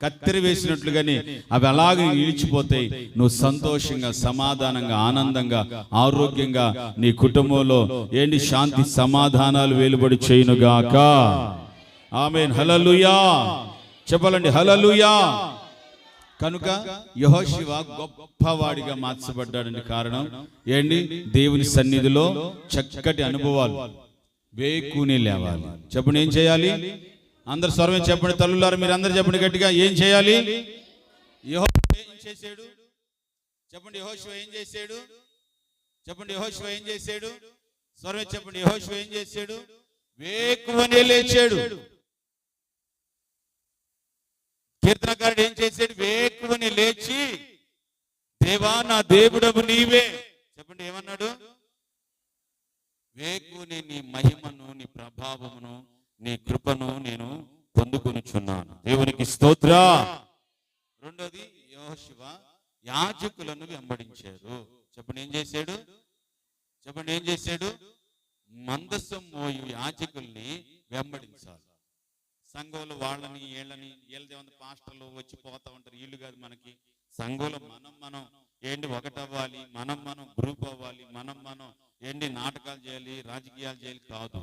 కత్తెర వేసినట్లుగానే అవి అలాగే నిలిచిపోతాయి. నువ్వు సంతోషంగా, సమాధానంగా, ఆనందంగా, ఆరోగ్యంగా నీ కుటుంబంలో శాంతి సమాధానాలు వెలువడి చేయునుగాక. ఆమేన్. హల్లెలూయా చెప్పాలండి. హల్లెలూయా. కనుక యెహోషువ గొప్పవాడిగా మార్చబడ్డాడని కారణం దేవుని సన్నిధిలో చక్కటి అనుభవాలు వేకుని లేవాలి. చెప్పండి, ఏం చేయాలి? అందరు స్వరమే చెప్పండి. తల్లులారు మీరు అందరు చెప్పండి గట్టిగా. ఏం చేయాలి? యెహోషువ ఏం చేశాడు? చెప్పండి, యెహోషువ ఏం చేశాడు? చెప్పండి, యెహోషువ ఏం చేశాడు? స్వరమే చెప్పండి. యెహోషువ ఏం చేశాడు? వేకువనే లేచాడు. కీర్తనకారుడు ఏం చేశాడు? వేకువని లేచి, దేవా నా దేవుడవు నీవే. చెప్పండి, ఏమన్నాడు? వేకువని నీ మహిమను, నీ ప్రభావమును, నీ కృపను నేను పొందుకొనుచున్నాను. దేవునికి స్తోత్ర. రెండోది, యెహోషువ యాజకులను వెంబడించాడు. చెప్పండి, ఏం చేశాడు? చెప్పండి, ఏం చేశాడు? మందసం మోయు యాజకుల్ని వెంబడించాలి. సంఘంలో వాళ్ళని వీళ్ళ పాస్టర్లు వచ్చి పోతా ఉంటారు. వీళ్ళు కాదు మనకి, సంఘంలో మనం ఏంటి ఒకటవ్వాలి, మనం గ్రూప్ అవ్వాలి, మనం ఏంటి నాటకాలు చేయాలి, రాజకీయాలు చేయాలి కాదు.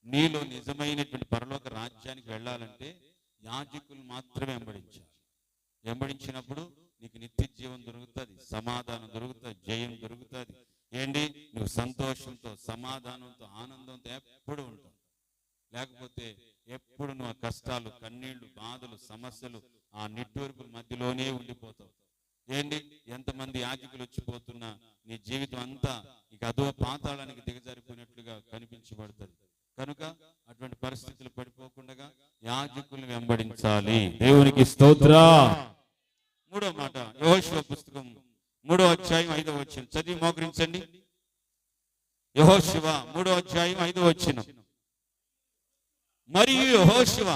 నీలో నిజమైనటువంటి పరలోక రాజ్యానికి వెళ్ళాలంటే యాజకులు మాత్రమే వెంబడించినప్పుడు నీకు నిత్య జీవం దొరుకుతుంది, సమాధానం దొరుకుతుంది, జయం దొరుకుతుంది. ఏంటి నువ్వు సంతోషంతో, సమాధానంతో, ఆనందంతో ఎప్పుడు ఉంటావు. లేకపోతే ఎప్పుడు నువ్వు ఆ కష్టాలు, కన్నీళ్లు, బాధలు, సమస్యలు, ఆ నిట్టూర్పుల మధ్యలోనే ఉండిపోతావు. ఏంటి ఎంతమంది యాజకులు వచ్చిపోతున్నా నీ జీవితం అంతా ఇక అదో పాతాళానికి దిగజారిపోయినట్లుగా కనిపించబడుతుంది. కనుక అటువంటి పరిస్థితులు పడిపోకుండా యాజకులు వెంబడించాలి. దేవునికి స్తోత్రం. మూడో మాట యెహోషువ పుస్తకం 3వ అధ్యాయం 5వ వచనం చదివి మోకరించండి. యెహోషువ 3వ అధ్యాయం 5వ వచనం. మరియు యెహోషువ,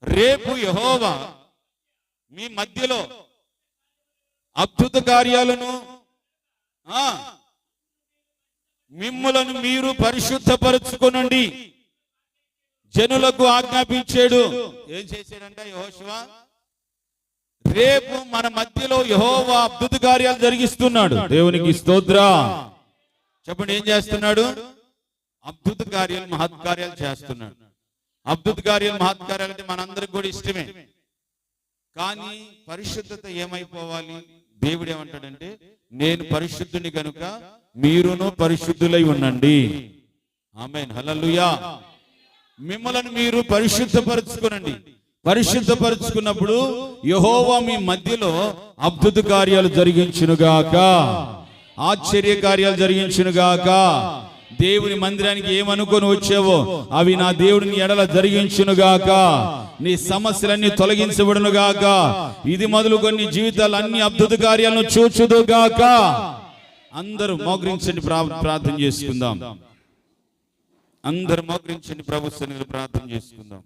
రేపు యెహోవా మీ మధ్యలో అద్భుత కార్యాలను మిమ్ములను మీరు పరిశుద్ధపరచుకొనండి జనులకు ఆజ్ఞాపించాడు. ఏం చేశాడంట యెహోషువ? రేపు మన మధ్యలో యెహోవా అద్భుత కార్యాలు జరిగిస్తున్నాడు. దేవునికి స్తోత్రం. చెప్పండి, ఏం చేస్తున్నాడు? అద్భుత కార్యాలు, మహత్కార్యాలు చేస్తున్నాడు. అద్భుత కార్యాలు, మహత్కార్యాలు అంటే మనందరికి కూడా ఇష్టమే. కానీ పరిశుద్ధత ఏమైపోవాలి? దేవుడు ఏమంటాడంటే, నేను పరిశుద్ధుని కనుక మీరును పరిశుద్ధులై ఉండండి. ఆమేన్, హల్లెలూయా. మిమ్మల్ని మీరు పరిశుద్ధపరచుకోనండి. పరిశుద్ధపరచుకున్నప్పుడు యెహోవా మీ మధ్యలో అద్భుత కార్యాలు జరిగించునుగాక, ఆశ్చర్య కార్యాలు జరిగించునుగాక. దేవుని మందిరానికి ఏమనుకొని వచ్చావో అవి నా దేవుడిని ఎడల జరిగించునుగాక. నీ సమస్యలన్నీ తొలగించబడునుగాక. ఇది మొదలుకొని జీవితాలు అన్ని అద్భుత కార్యాలను చూచుదుగాక. అందరూ మోకరించండి, ప్రార్థన చేసుకుందాం. అందరూ మోకరించండి, ప్రభు సన్నిధిలో ప్రార్థన చేసుకుందాం.